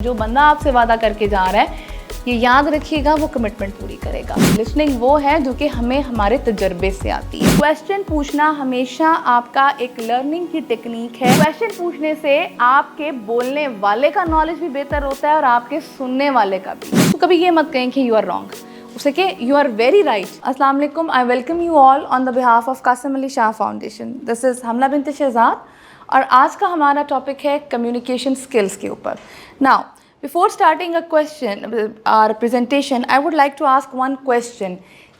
जो बंदा आपसे वादा करके जा रहा है, ये याद रखिएगा वो कमिटमेंट पूरी करेगा। लिसनिंग वो है जो कि हमें हमारे तजर्बे से आती है। क्वेश्चन पूछना हमेशा आपका एक लर्निंग की टेक्निक है। क्वेश्चन पूछने से आपके बोलने वाले का नॉलेज भी बेहतर होता है और आपके सुनने वाले का भी। तो कभी ये मत कहें कि यू आर रॉन्ग, उसे कि यू आर वेरी राइट। अस्सलाम वालेकुम, I welcome you all on the behalf of Qasim Ali Shah Foundation. This is Hamla Bint Shahzad और आज का हमारा टॉपिक है कम्युनिकेशन स्किल्स के ऊपर। Now before starting a question our presentation, I would like to ask one question.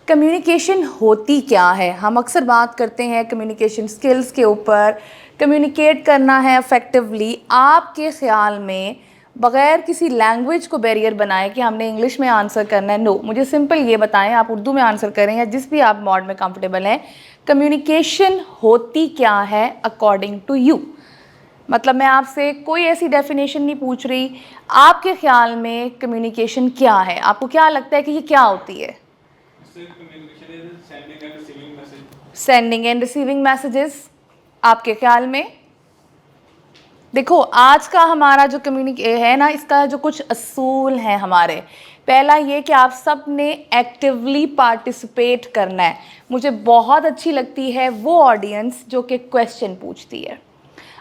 Communication होती क्या है? हम अक्सर बात करते हैं कम्युनिकेशन स्किल्स के ऊपर, कम्युनिकेट करना है इफेक्टिवली। आपके ख्याल में बग़ैर किसी लैंग्वेज को बैरियर बनाए कि हमने इंग्लिश में आंसर करना है, नो, मुझे सिंपल ये बताएं, आप उर्दू में आंसर करें या जिस भी आप मोड में कंफर्टेबल हैं, कम्युनिकेशन होती क्या है अकॉर्डिंग टू यू? मतलब मैं आपसे कोई ऐसी डेफिनेशन नहीं पूछ रही, आपके ख्याल में कम्युनिकेशन क्या है? आपको क्या लगता है कि ये क्या होती है? Sending end receiving messages. आपके ख्याल में? देखो, आज का हमारा जो है ना, इसका जो कुछ असूल हैं हमारे, पहला ये कि आप सब ने एक्टिवली पार्टिसिपेट करना है। मुझे बहुत अच्छी लगती है वो ऑडियंस जो कि क्वेश्चन पूछती है।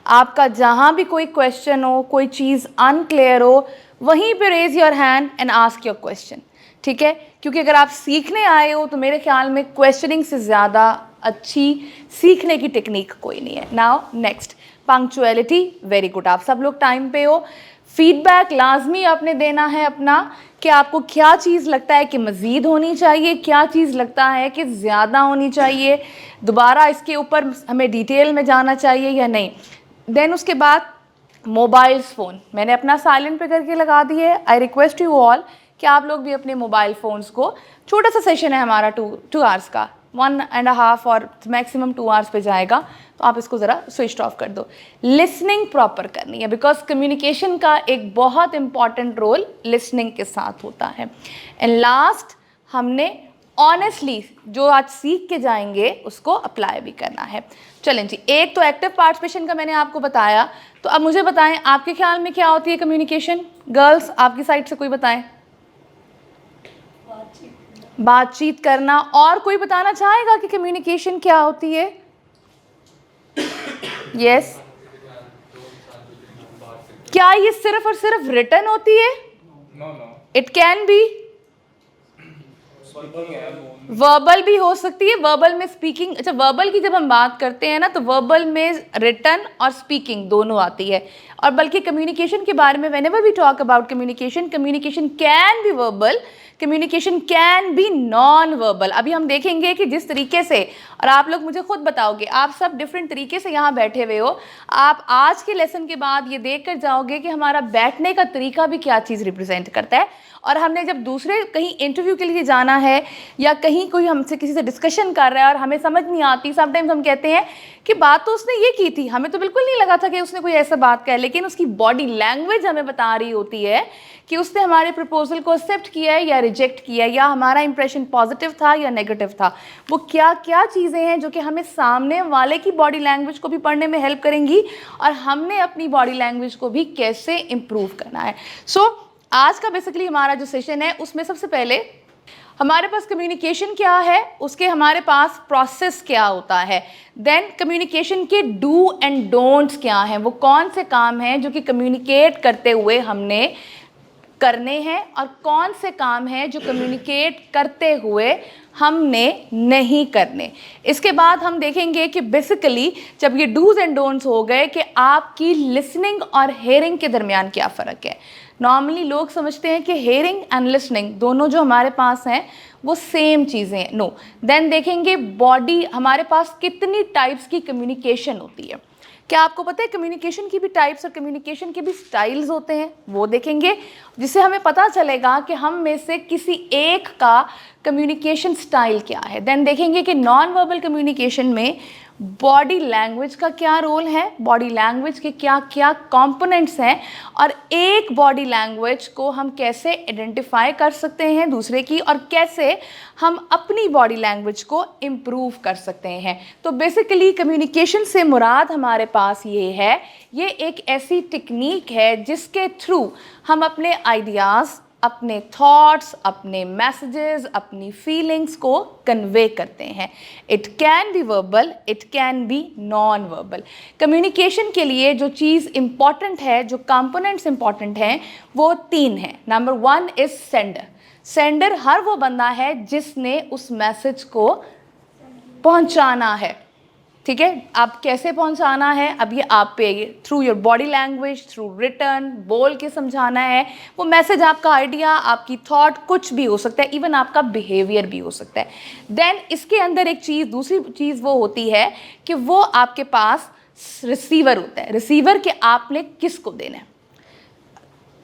आपका जहाँ भी कोई क्वेश्चन हो, कोई चीज़ अनक्लियर हो, वहीं पे raise your hand and ask your question, ठीक है? क्योंकि अगर आप सीखने आए हो तो मेरे ख्याल में क्वेश्चनिंग से ज़्यादा अच्छी सीखने की टेक्निक कोई नहीं है। Now next, punctuality, very good, आप सब लोग टाइम पे हो। फीडबैक लाजमी आपने देना है अपना कि आपको क्या चीज़ लगता है कि मज़ीद होनी चाहिए, क्या चीज़ लगता है कि ज़्यादा होनी चाहिए, दोबारा इसके ऊपर हमें डिटेल में जाना चाहिए या नहीं। देन उसके बाद मोबाइल्स फ़ोन मैंने अपना साइलेंट पे करके लगा दिए है। आई रिक्वेस्ट यू ऑल कि आप लोग भी अपने मोबाइल फ़ोन्स को, छोटा सा सेशन है हमारा 2 आवर्स का, 1.5 और मैक्सिमम 2 आवर्स पे जाएगा, तो आप इसको ज़रा स्विच ऑफ कर दो। लिसनिंग प्रॉपर करनी है, बिकॉज कम्युनिकेशन का एक बहुत इंपॉर्टेंट रोल लिसनिंग के साथ होता है। एंड लास्ट, हमने ऑनेस्टली जो आज सीख के जाएंगे उसको अप्लाई भी करना है। चलें जी, एक तो एक्टिव पार्टिसिपेशन का मैंने आपको बताया, तो अब मुझे बताएं आपके ख्याल में क्या होती है कम्युनिकेशन? गर्ल्स, आपकी साइड से कोई बताएं। बातचीत करना। और कोई बताना चाहेगा कि कम्युनिकेशन क्या होती है? यस। क्या ये सिर्फ और सिर्फ रिटन होती है? इट कैन बी वर्बल भी हो सकती है। वर्बल में स्पीकिंग, अच्छा, वर्बल की जब हम बात करते हैं ना, तो वर्बल में रिटन और स्पीकिंग दोनों आती है। और बल्कि कम्युनिकेशन के बारे में whenever we talk about communication, communication can be verbal, communication can be non verbal. अभी हम देखेंगे कि जिस तरीके से, और आप लोग मुझे खुद बताओगे, आप सब डिफरेंट तरीके से यहाँ बैठे हुए हो, आप आज के लेसन के बाद ये देख कर जाओगे कि हमारा बैठने का तरीका भी क्या चीज़ रिप्रेजेंट करता है। और हमने जब दूसरे कहीं इंटरव्यू के लिए जाना है या कहीं कोई हमसे किसी से डिस्कशन कर रहा है और हमें समझ नहीं आती, समटाइम्स हम कहते हैं कि बात तो उसने ये की थी, हमें तो बिल्कुल नहीं लगा था कि उसने कोई ऐसा बात कहा, लेकिन उसकी बॉडी लैंग्वेज हमें बता रही होती है कि उसने हमारे प्रपोजल को एक्सेप्ट किया है या रिजेक्ट किया है, या हमारा इंप्रेशन पॉजिटिव था या नेगेटिव था। वो क्या क्या चीज़ें हैं जो कि हमें सामने वाले की बॉडी लैंग्वेज को भी पढ़ने में हेल्प करेंगी और हमने अपनी बॉडी लैंग्वेज को भी कैसे इम्प्रूव करना है। सो आज का बेसिकली हमारा जो सेशन है उसमें सबसे पहले हमारे पास कम्युनिकेशन क्या है, उसके हमारे पास प्रोसेस क्या होता है, देन कम्युनिकेशन के डू एंड डोंट्स क्या हैं, वो कौन से काम हैं जो कि कम्युनिकेट करते हुए हमने करने हैं और कौन से काम हैं जो कम्युनिकेट करते हुए हमने नहीं करने। इसके बाद हम देखेंगे कि बेसिकली जब ये डूज एंड डोंट्स हो गए कि आपकी लिसनिंग और हेयरिंग के दरमियान क्या फ़र्क है। नॉर्मली लोग समझते हैं कि हेयरिंग एंड लिसनिंग दोनों जो हमारे पास हैं वो सेम चीज़ें हैं। नो। देन देखेंगे बॉडी, हमारे पास कितनी टाइप्स की कम्युनिकेशन होती है। क्या आपको पता है कम्युनिकेशन की भी टाइप्स और कम्युनिकेशन के भी स्टाइल्स होते हैं? वो देखेंगे, जिससे हमें पता चलेगा कि हम में से किसी एक का कम्युनिकेशन स्टाइल क्या है। देन देखेंगे कि नॉन वर्बल कम्युनिकेशन में बॉडी लैंग्वेज का क्या रोल है, बॉडी लैंग्वेज के क्या क्या कंपोनेंट्स हैं, और एक बॉडी लैंग्वेज को हम कैसे आइडेंटिफाई कर सकते हैं दूसरे की, और कैसे हम अपनी बॉडी लैंग्वेज को इम्प्रूव कर सकते हैं। तो बेसिकली कम्युनिकेशन से मुराद हमारे पास ये है, ये एक ऐसी टेक्निक है जिसके थ्रू हम अपने आइडियाज़, अपने थॉट्स, अपने मैसेजेस, अपनी फीलिंग्स को कन्वे करते हैं। It can be verbal, it can be non verbal. Communication के लिए जो चीज़ इम्पॉर्टेंट है, जो कंपोनेंट्स इम्पॉर्टेंट हैं, वो 3 हैं। Number 1 is sender. सेंडर हर वो बंदा है जिसने उस मैसेज को पहुंचाना है, ठीक है। आप कैसे पहुंचाना है, अब ये आप पे, through your body language, through return, बोल के समझाना है। वो मैसेज आपका आइडिया, आपकी थॉट कुछ भी हो सकता है, इवन आपका बिहेवियर भी हो सकता है। देन इसके अंदर एक चीज़, दूसरी चीज़ वो होती है कि वो आपके पास रिसीवर होता है। रिसीवर के आपने किसको देना है,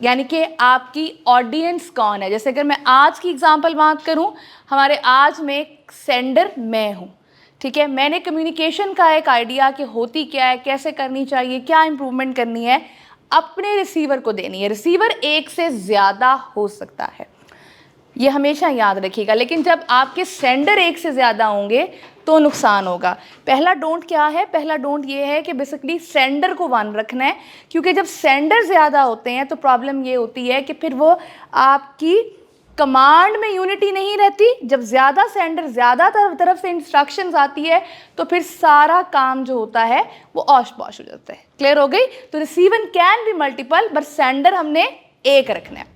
यानी कि आपकी ऑडियंस कौन है। जैसे अगर मैं आज की एग्जांपल बात करूं, हमारे आज में सेंडर मैं हूं, ठीक है। मैंने कम्युनिकेशन का एक आइडिया कि होती क्या है, कैसे करनी चाहिए, क्या इम्प्रूवमेंट करनी है, अपने रिसीवर को देनी है। रिसीवर एक से ज़्यादा हो सकता है, ये हमेशा याद रखिएगा। लेकिन जब आपके सेंडर एक से ज़्यादा होंगे तो नुकसान होगा। पहला डोंट क्या है, पहला डोंट ये है कि बेसिकली सेंडर को 1 रखना है, क्योंकि जब सेंडर ज़्यादा होते हैं तो प्रॉब्लम ये होती है कि फिर वो आपकी कमांड में यूनिटी नहीं रहती। जब ज़्यादा सेंडर, ज़्यादा तरफ से इंस्ट्रक्शंस आती है तो फिर सारा काम जो होता है वो ऑश पॉश हो जाता है। क्लियर हो गई। तो receiver can be multiple, but sender हमने एक रखना है।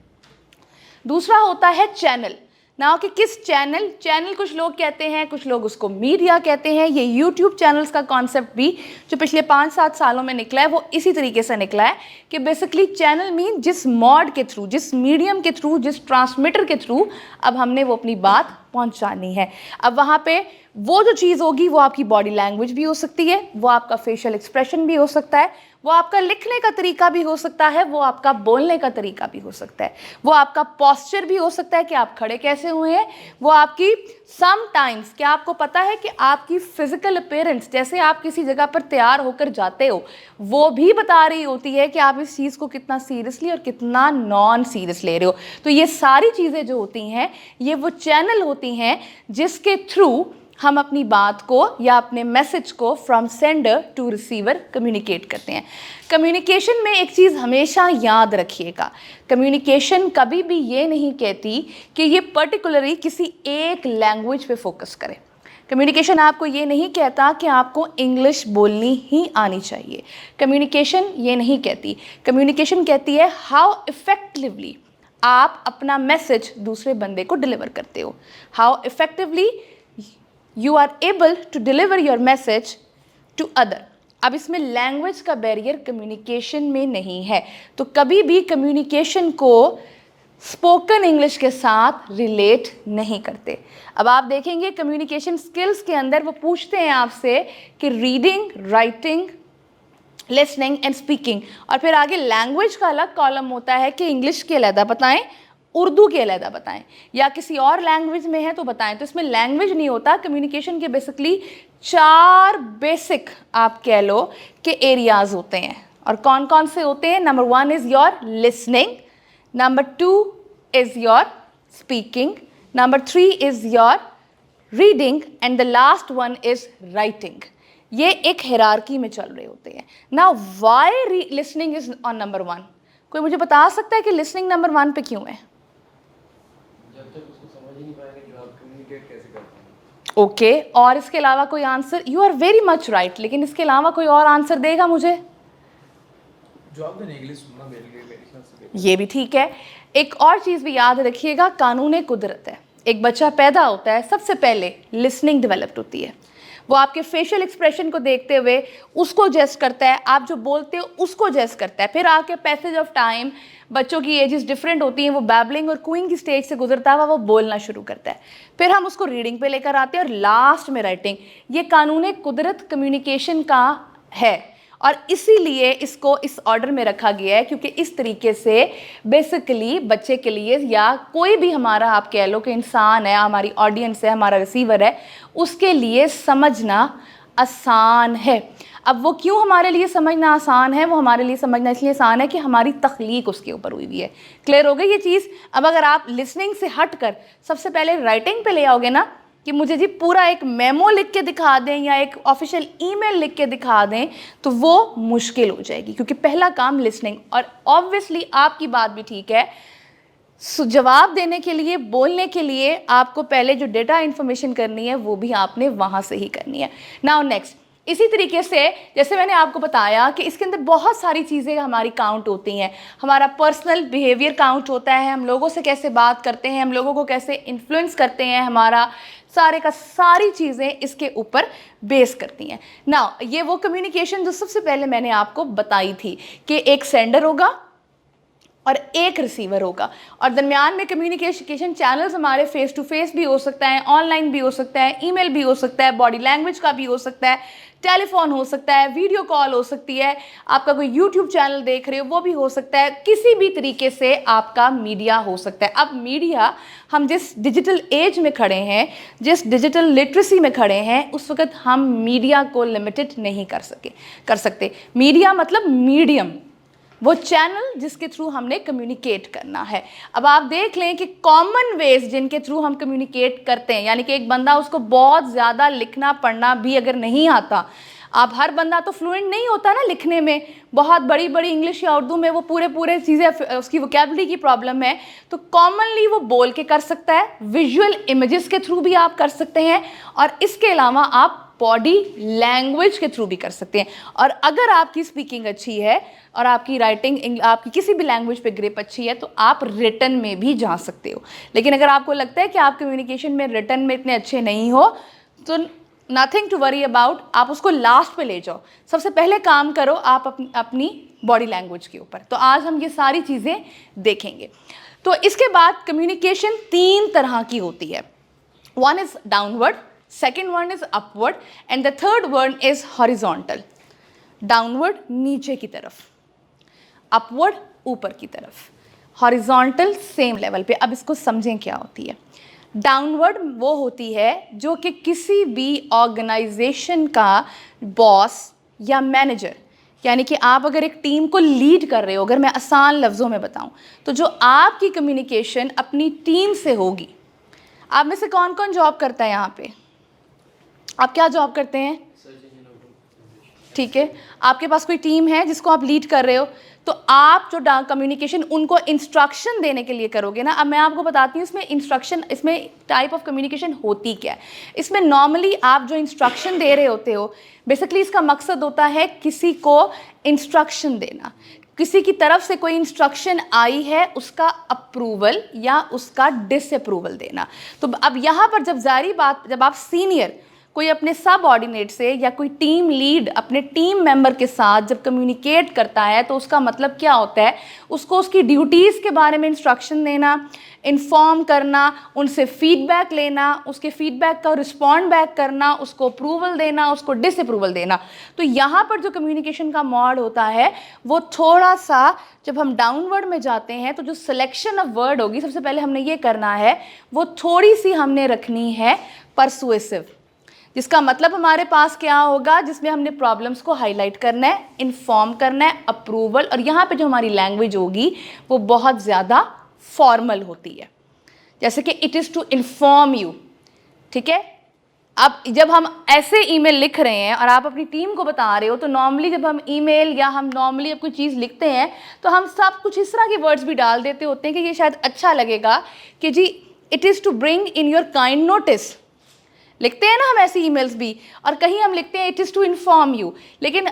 दूसरा होता है चैनल। ना कि किस चैनल, चैनल कुछ लोग कहते हैं, कुछ लोग उसको मीडिया कहते हैं। ये यूट्यूब चैनल्स का कॉन्सेप्ट भी जो पिछले 5-7 सालों में निकला है वो इसी तरीके से निकला है कि बेसिकली चैनल मीन जिस मॉड के थ्रू, जिस मीडियम के थ्रू, जिस ट्रांसमीटर के थ्रू अब हमने वो अपनी बात पहुंचानी है। अब वहाँ पे वो जो चीज़ होगी वो आपकी बॉडी लैंग्वेज भी हो सकती है, वो आपका फेशियल एक्सप्रेशन भी हो सकता है, वो आपका लिखने का तरीका भी हो सकता है, वो आपका बोलने का तरीका भी हो सकता है, वो आपका पोस्चर भी हो सकता है कि आप खड़े कैसे हुए हैं, वो आपकी समटाइम्स, क्या आपको पता है कि आपकी फिजिकल अपीयरेंस, जैसे आप किसी जगह पर तैयार होकर जाते हो, वो भी बता रही होती है कि आप इस चीज़ को कितना सीरियसली और कितना नॉन सीरियस ले रहे हो। तो ये सारी चीज़ें जो होती हैं ये वो चैनल होती हैं जिसके थ्रू हम अपनी बात को या अपने मैसेज को from sender to receiver communicate करते हैं। कम्युनिकेशन में एक चीज़ हमेशा याद रखिएगा, कम्युनिकेशन कभी भी ये नहीं कहती कि ये पर्टिकुलरली किसी एक लैंग्वेज पे फोकस करे। कम्युनिकेशन आपको ये नहीं कहता कि आपको इंग्लिश बोलनी ही आनी चाहिए। कम्युनिकेशन ये नहीं कहती। कम्युनिकेशन कहती है हाउ इफ़ेक्टिवली आप अपना मैसेज दूसरे बंदे को डिलीवर करते हो, how effectively you are able to deliver your message to other। अब इसमें लैंग्वेज का बैरियर कम्युनिकेशन में नहीं है, तो कभी भी कम्युनिकेशन को स्पोकन इंग्लिश के साथ रिलेट नहीं करते। अब आप देखेंगे कम्युनिकेशन स्किल्स के अंदर वो पूछते हैं आपसे कि reading, writing, listening and speaking, और फिर आगे लैंग्वेज का अलग कॉलम होता है कि इंग्लिश के अलग बताएं, उर्दू के अलग बताएं, या किसी और लैंग्वेज में है तो बताएं। तो इसमें लैंग्वेज नहीं होता। कम्युनिकेशन के बेसिकली 4 बेसिक आप कह लो कि एरियाज होते हैं, और कौन कौन से होते हैं। Number 1 is your listening, number 2 is your speaking, number 3 is your reading, and the last one is writing. ये एक हिरार्की में चल रहे होते हैं। Now why listening is on number 1? कोई मुझे बता सकता है कि लिसनिंग नंबर 1 पे क्यों है? ओके, और इसके अलावा कोई answer? You are very much right, लेकिन इसके अलावा कोई और आंसर देगा मुझे? ये भी ठीक है। एक और चीज़ भी याद रखिएगा, कानून कुदरत है। एक बच्चा पैदा होता है, सबसे पहले लिसनिंग डेवलप्ड होती है। वो आपके फेशियल एक्सप्रेशन को देखते हुए उसको जज करता है, आप जो बोलते हो उसको जज करता है। फिर आके पैसेज ऑफ टाइम, बच्चों की एजेस डिफरेंट होती हैं, वो बैबलिंग और क्यूइंग की स्टेज से गुजरता है, वो बोलना शुरू करता है। फिर हम उसको रीडिंग पे लेकर आते हैं और लास्ट में राइटिंग। ये कानून कुदरत कम्युनिकेशन का है, और इसीलिए इसको इस ऑर्डर में रखा गया है, क्योंकि इस तरीके से बेसिकली बच्चे के लिए, या कोई भी हमारा आप कह लो कि इंसान है, हमारी ऑडियंस है, हमारा रिसीवर है, उसके लिए समझना आसान है। अब वो क्यों हमारे लिए समझना आसान है? वो हमारे लिए समझना इसलिए आसान है कि हमारी तख्लीक उसके ऊपर हुई हुई है। क्लियर हो गई ये चीज़? अब अगर आप लिसनिंग से हट कर सबसे पहले राइटिंग पे ले आओगे ना कि मुझे जी पूरा एक मेमो लिख के दिखा दें या एक ऑफिशियल ईमेल लिख के दिखा दें, तो वो मुश्किल हो जाएगी, क्योंकि पहला काम लिसनिंग। और ऑब्वियसली आपकी बात भी ठीक है, जवाब देने के लिए, बोलने के लिए आपको पहले जो डेटा इन्फॉर्मेशन करनी है वो भी आपने वहाँ से ही करनी है। नाउ नेक्स्ट, इसी तरीके से जैसे मैंने आपको बताया कि इसके अंदर बहुत सारी चीज़ें हमारी काउंट होती हैं। हमारा पर्सनल बिहेवियर काउंट होता है, हम लोगों से कैसे बात करते हैं, हम लोगों को कैसे इन्फ्लुएंस करते हैं, हमारा सारे का सारी चीज़ें इसके ऊपर बेस करती हैं। नाउ ये वो कम्युनिकेशन जो सबसे पहले मैंने आपको बताई थी कि एक सेंडर होगा और एक रिसीवर होगा, और दरमियान में कम्युनिकेशन चैनल्स हमारे फेस टू फेस भी हो सकता है, ऑनलाइन भी हो सकता है, ईमेल भी हो सकता है, बॉडी लैंग्वेज का भी हो सकता है, टेलीफोन हो सकता है, वीडियो कॉल हो सकती है, आपका कोई यूट्यूब चैनल देख रहे हो वो भी हो सकता है, किसी भी तरीके से आपका मीडिया हो सकता है। अब मीडिया, हम जिस डिजिटल एज में खड़े हैं, जिस डिजिटल लिटरेसी में खड़े हैं, उस वक्त हम मीडिया को लिमिटेड नहीं कर सकते। मीडिया मतलब मीडियम, वो चैनल जिसके थ्रू हमने कम्युनिकेट करना है। अब आप देख लें कि कॉमन वेज जिनके थ्रू हम कम्युनिकेट करते हैं, यानी कि एक बंदा, उसको बहुत ज़्यादा लिखना पढ़ना भी अगर नहीं आता, आप हर बंदा तो फ्लुएंट नहीं होता ना लिखने में, बहुत बड़ी बड़ी इंग्लिश या उर्दू में वो पूरे चीज़ें, उसकी वोकैबुलरी की प्रॉब्लम है, तो कॉमनली वो बोल के कर सकता है, विजुअल इमेजेस के थ्रू भी आप कर सकते हैं, और इसके अलावा आप बॉडी लैंग्वेज के थ्रू भी कर सकते हैं। और अगर आपकी स्पीकिंग अच्छी है और आपकी राइटिंग, आपकी किसी भी लैंग्वेज पे ग्रिप अच्छी है, तो आप रिटन में भी जा सकते हो। लेकिन अगर आपको लगता है कि आप कम्युनिकेशन में रिटन में इतने अच्छे नहीं हो, तो नथिंग टू वरी अबाउट, आप उसको लास्ट पे ले जाओ। सबसे पहले काम करो आप अपनी बॉडी लैंग्वेज के ऊपर। तो आज हम ये सारी चीज़ें देखेंगे। तो इसके बाद कम्युनिकेशन 3 तरह की होती है। One is downward, second one is upward and the third one is horizontal. Downward नीचे की तरफ, upward ऊपर की तरफ, horizontal same level पे। अब इसको समझें क्या होती है। डाउनवर्ड वो होती है जो कि किसी भी ऑर्गेनाइजेशन का बॉस या मैनेजर, यानी कि आप अगर एक टीम को लीड कर रहे हो, अगर मैं आसान लफ्ज़ों में बताऊं, तो जो आपकी कम्युनिकेशन अपनी टीम से होगी। आप में से कौन कौन जॉब करता है यहाँ पे? आप क्या जॉब करते हैं? ठीक है, आपके पास कोई टीम है जिसको आप लीड कर रहे हो, तो आप जो कम्युनिकेशन उनको इंस्ट्रक्शन देने के लिए करोगे ना। अब मैं आपको बताती हूँ इसमें इंस्ट्रक्शन, इसमें टाइप ऑफ कम्युनिकेशन होती क्या है। इसमें नॉर्मली आप जो इंस्ट्रक्शन दे रहे होते हो, बेसिकली इसका मकसद होता है किसी को इंस्ट्रक्शन देना, किसी की तरफ से कोई इंस्ट्रक्शन आई है उसका अप्रूवल या उसका डिसअप्रूवल देना। तो अब यहाँ पर जब जारी बात, जब आप सीनियर कोई अपने सबऑर्डिनेट से या कोई टीम लीड अपने टीम मेंबर के साथ जब कम्युनिकेट करता है, तो उसका मतलब क्या होता है, उसको उसकी ड्यूटीज़ के बारे में इंस्ट्रक्शन देना, इन्फॉर्म करना, उनसे फीडबैक लेना, उसके फीडबैक का रिस्पॉन्ड बैक करना, उसको अप्रूवल देना, उसको डिसअप्रूवल देना। तो यहाँ पर जो कम्युनिकेशन का मोड होता है वो थोड़ा सा, जब हम डाउनवर्ड में जाते हैं तो जो सिलेक्शन ऑफ वर्ड होगी, सबसे पहले हमने ये करना है, वो थोड़ी सी हमने रखनी है परसुएसिव, जिसका मतलब हमारे पास क्या होगा, जिसमें हमने प्रॉब्लम्स को हाईलाइट करना है, इन्फॉर्म करना है, अप्रूवल, और यहाँ पे जो हमारी लैंग्वेज होगी वो बहुत ज़्यादा फॉर्मल होती है, जैसे कि it is to inform you. ठीक है, अब जब हम ऐसे ईमेल लिख रहे हैं और आप अपनी टीम को बता रहे हो, तो नॉर्मली जब हम ईमेल या हम नॉर्मली अब कोई चीज़ लिखते हैं तो हम सब कुछ इस तरह के वर्ड्स भी डाल देते होते हैं कि ये शायद अच्छा लगेगा कि जी it is to bring in your kind notice, लिखते हैं ना हम ऐसी ईमेल्स भी, और कहीं हम लिखते हैं it is to inform you. लेकिन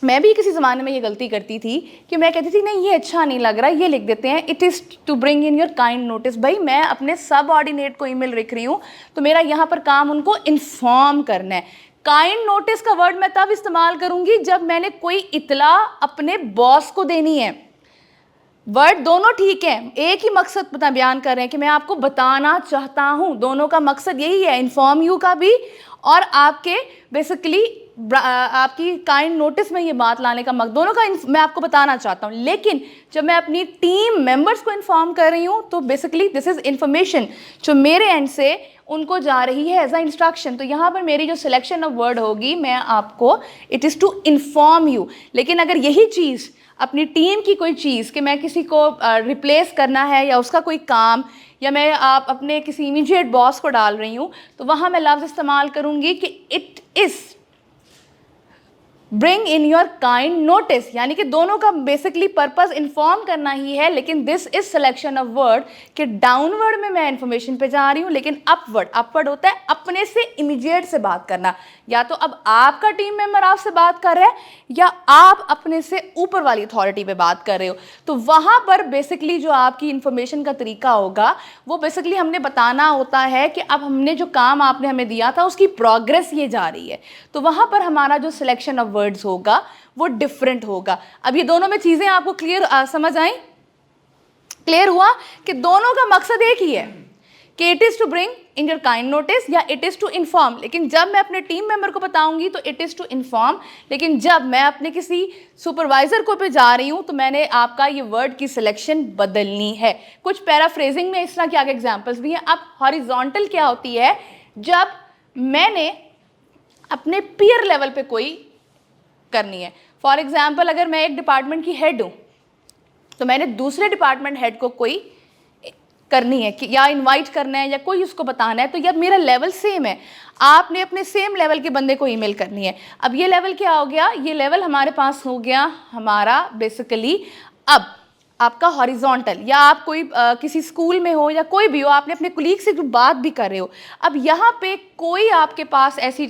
मैं भी किसी ज़माने में ये गलती करती थी कि मैं कहती थी नहीं ये अच्छा नहीं लग रहा, ये लिख देते हैं it is to bring in your kind notice. भाई मैं अपने सब ऑर्डिनेट को ईमेल लिख रही हूँ, तो मेरा यहाँ पर काम उनको इन्फॉर्म करना है। काइंड नोटिस का वर्ड मैं तब इस्तेमाल करूँगी जब मैंने कोई इतला अपने बॉस को देनी है। वर्ड दोनों ठीक है, एक ही मकसद पता बयान कर रहे हैं कि मैं आपको बताना चाहता हूँ, दोनों का मकसद यही है, इन्फॉर्म यू का भी और आपके बेसिकली आपकी काइंड नोटिस में ये बात लाने का मकसद दोनों का मैं आपको बताना चाहता हूँ, लेकिन जब मैं अपनी टीम मेंबर्स को इन्फॉर्म कर रही हूँ तो बेसिकली दिस इज इंफॉर्मेशन जो मेरे एंड से उनको जा रही है एज अ इंस्ट्रक्शन। तो यहाँ पर मेरी जो सिलेक्शन ऑफ वर्ड होगी, मैं आपको it is to inform you. लेकिन अगर यही चीज़ अपनी टीम की कोई चीज़ कि मैं किसी को रिप्लेस करना है या उसका कोई काम, या मैं आप अपने किसी इमीडिएट बॉस को डाल रही हूँ, तो वहाँ मैं लफ्ज़ इस्तेमाल करूँगी कि it is bring in your kind notice, यानी कि दोनों का बेसिकली पर्पस इन्फॉर्म करना ही है। लेकिन this is selection of word कि डाउनवर्ड में मैं इन्फॉर्मेशन पे जा रही हूँ, लेकिन अपवर्ड होता है अपने से इमीडिएट से बात करना। या तो अब आपका टीम मेंबर आपसे बात कर रहा है या आप अपने से ऊपर वाली अथॉरिटी पे बात कर रहे हो, तो वहाँ पर बेसिकली जो आपकी इन्फॉर्मेशन का तरीका होगा वो बेसिकली हमने बताना होता है कि अब हमने जो काम आपने हमें दिया था उसकी प्रोग्रेस ये जा रही है। तो वहाँ पर हमारा जो सिलेक्शन ऑफ वर्ड्स होगा वो डिफरेंट होगा। अब ये दोनों में चीज़ें आपको क्लियर समझ आई? क्लियर हुआ कि दोनों का मकसद एक ही है कि it is to bring in your kind notice या इट इज़ टू इन्फॉर्म। लेकिन जब मैं अपने टीम मेंबर को बताऊंगी तो इट इज़ टू इन्फॉर्म, लेकिन जब मैं अपने किसी सुपरवाइजर को पे जा रही हूँ तो मैंने आपका ये वर्ड की सिलेक्शन बदलनी है। कुछ पैराफ्रेजिंग में इस तरह के आगे एग्जाम्पल्स भी हैं। अब हॉरिजॉन्टल क्या होती है? जब मैंने अपने पीयर लेवल पे कोई करनी है। फॉर एग्जाम्पल, अगर मैं एक डिपार्टमेंट की हेड हूँ तो मैंने दूसरे डिपार्टमेंट हेड को कोई करनी है कि या इनवाइट करना है या कोई उसको बताना है, तो यार मेरा लेवल सेम है, आपने अपने सेम लेवल के बंदे को ईमेल करनी है। अब ये लेवल क्या हो गया? ये लेवल हमारे पास हो गया हमारा बेसिकली अब आपका हॉरिजॉन्टल। या आप कोई किसी स्कूल में हो या कोई भी हो, आपने अपने कुलीग से बात भी कर रहे हो, अब यहाँ पे कोई आपके पास ऐसी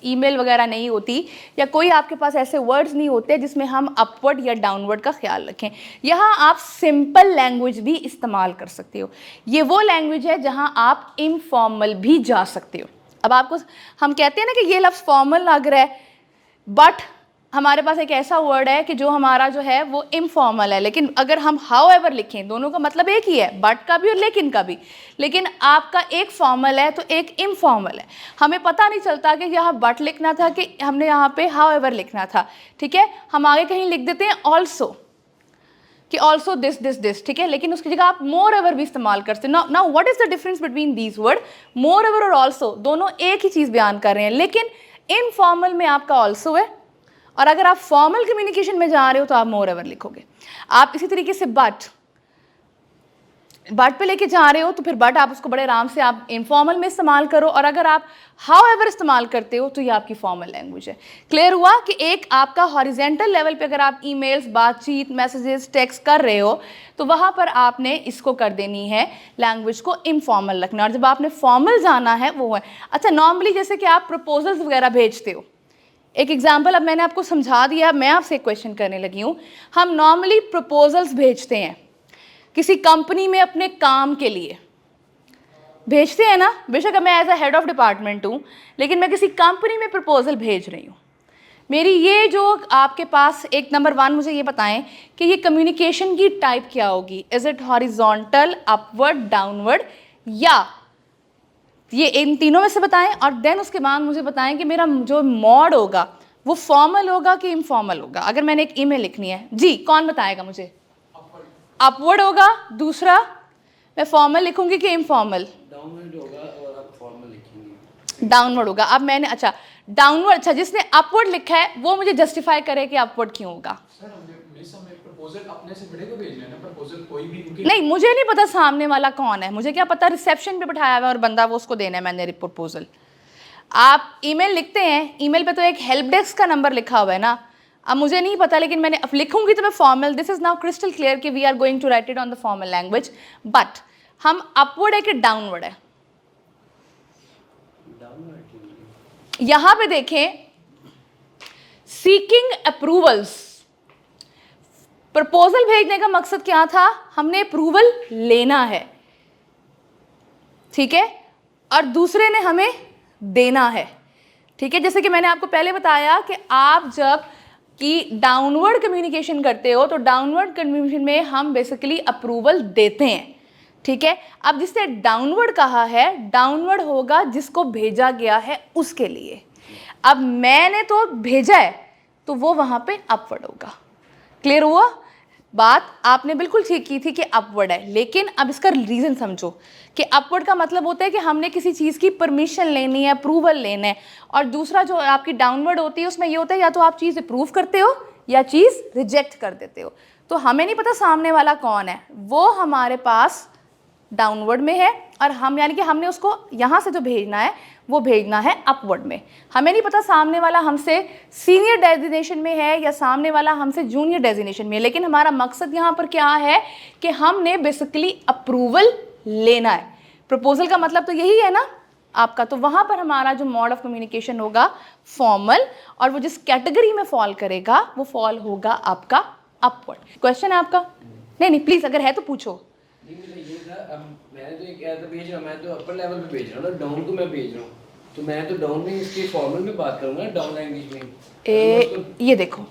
ईमेल वगैरह नहीं होती या कोई आपके पास ऐसे वर्ड्स नहीं होते जिसमें हम अपवर्ड या डाउनवर्ड का ख्याल रखें। यहाँ आप सिंपल लैंग्वेज भी इस्तेमाल कर सकते हो। ये वो लैंग्वेज है जहाँ आप इनफॉर्मल भी जा सकते हो। अब आपको हम कहते हैं ना कि ये लफ्ज़ फॉर्मल लग रहा है, बट हमारे पास एक ऐसा वर्ड है कि जो हमारा जो है वो इनफॉर्मल है। लेकिन अगर हम हाउ एवर लिखें, दोनों का मतलब एक ही है, बट का भी और लेकिन का भी। लेकिन आपका एक फॉर्मल है तो एक इनफॉर्मल है। हमें पता नहीं चलता कि यहाँ बट लिखना था कि हमने यहाँ पे हाउ एवर लिखना था। ठीक है, हम आगे कहीं लिख देते हैं ऑल्सो कि ऑल्सो दिस दिस दिस, ठीक है, लेकिन उसकी जगह आप मोर एवर भी इस्तेमाल करते हैं। Now what is the difference between these word? More ever और ऑल्सो दोनों एक ही चीज़ बयान कर रहे हैं, लेकिन इनफॉर्मल में आपका ऑल्सो है और अगर आप फॉर्मल कम्युनिकेशन में जा रहे हो तो आप मोर एवर लिखोगे। आप इसी तरीके से बट पे लेके जा रहे हो तो फिर बट आप उसको बड़े आराम से आप इनफॉर्मल में इस्तेमाल करो, और अगर आप हाउ एवर इस्तेमाल करते हो तो ये आपकी फॉर्मल लैंग्वेज है। क्लियर हुआ कि एक आपका हॉरिजेंटल लेवल पे अगर आप ईमेल्स, बातचीत, मैसेजेस, टेक्स्ट कर रहे हो तो वहाँ पर आपने इसको कर देनी है, लैंग्वेज को इनफॉर्मल रखना, और जब आपने फॉर्मल जाना है वो है। अच्छा, नॉर्मली जैसे कि आप प्रपोजल्स वगैरह भेजते हो, एक एग्जाम्पल अब मैंने आपको समझा दिया, मैं आपसे एक क्वेश्चन करने लगी हूँ। हम नॉर्मली प्रपोजल्स भेजते हैं किसी कंपनी में अपने काम के लिए, भेजते हैं ना? बेशक मैं as a head of department हूँ, लेकिन मैं किसी कंपनी में प्रपोजल भेज रही हूँ। मेरी ये जो आपके पास एक नंबर 1 मुझे ये बताएं कि ये कम्युनिकेशन की टाइप क्या होगी? Is it horizontal, upward, downward, या ये इन तीनों में से बताएं। और देन उसके बाद मुझे बताएं कि मेरा जो मोड होगा वो फॉर्मल होगा कि इनफॉर्मल होगा। अगर मैंने एक ईमेल लिखनी है, जी कौन बताएगा मुझे? अपवर्ड होगा। दूसरा, मैं फॉर्मल लिखूंगी कि इनफॉर्मल? डाउनवर्ड होगा और आप फॉर्मल लिखेंगे। डाउनवर्ड होगा। अब मैंने अच्छा डाउनवर्ड, अच्छा जिसने अपवर्ड लिखा है वो मुझे जस्टिफाई करे कि अपवर्ड क्यों होगा। प्रपोजल अपने से बड़े को भेजना है ना, प्रपोजल कोई भी नहीं, मुझे नहीं पता सामने वाला कौन है, मुझे क्या पता रिसेप्शन पे बिठाया हुआ है और बंदा वो उसको देना है मैंने प्रपोजल। आप ईमेल लिखते हैं, ईमेल पे तो एक हेल्प डेस्क का नंबर लिखा हुआ है ना। अब मुझे नहीं पता, लेकिन मैंने अब लिखूंगी तो मैं formal, this is now crystal clear कि we are going to write it on the formal language. But हम अपवर्ड है कि डाउनवर्ड है? यहां पे देखें, सीकिंग अप्रूवल्स, प्रपोजल भेजने का मकसद क्या था? हमने अप्रूवल लेना है, ठीक है, और दूसरे ने हमें देना है, ठीक है। जैसे कि मैंने आपको पहले बताया कि आप जब कि डाउनवर्ड कम्युनिकेशन करते हो तो डाउनवर्ड कम्युनिकेशन में हम बेसिकली अप्रूवल देते हैं, ठीक है। अब जिसने डाउनवर्ड कहा है, डाउनवर्ड होगा जिसको भेजा गया है उसके लिए। अब मैंने तो भेजा है तो वो वहाँ पे अपवर्ड होगा। क्लियर हुआ बात? आपने बिल्कुल ठीक की थी कि अपवर्ड है, लेकिन अब इसका रीज़न समझो कि अपवर्ड का मतलब होता है कि हमने किसी चीज़ की परमिशन लेनी है, अप्रूवल लेना है, और दूसरा जो आपकी डाउनवर्ड होती है उसमें ये होता है या तो आप चीज़ अप्रूव करते हो या चीज़ रिजेक्ट कर देते हो। तो हमें नहीं पता सामने वाला कौन है, वो हमारे पास डाउनवर्ड में है और हम यानी कि हमने उसको यहाँ से जो भेजना है वो भेजना है अपवर्ड में। हमें नहीं पता सामने वाला हमसे सीनियर डेजिग्नेशन में है या सामने वाला हमसे जूनियर डेजिग्नेशन में है, लेकिन हमारा मकसद यहाँ पर क्या है कि हमने बेसिकली अप्रूवल लेना है। प्रपोजल का मतलब तो यही है ना आपका, तो वहाँ पर हमारा जो मोड ऑफ कम्युनिकेशन होगा फॉर्मल, और वो जिस कैटेगरी में फॉल करेगा वो फॉल होगा आपका अपवर्ड। क्वेश्चन है आपका? नहीं प्लीज़ अगर है तो पूछो। नहीं मेरा ये था, अब मैंने तो ये क्या था भेज रहा हूँ, मैं तो अपर लेवल पे भेज रहा हूँ ना, डाउन को मैं भेज रहा हूँ, तो मैं तो डाउन में इसके फॉर्मल में बात करूँगा, डाउन लैंग्वेज में। ये देखो,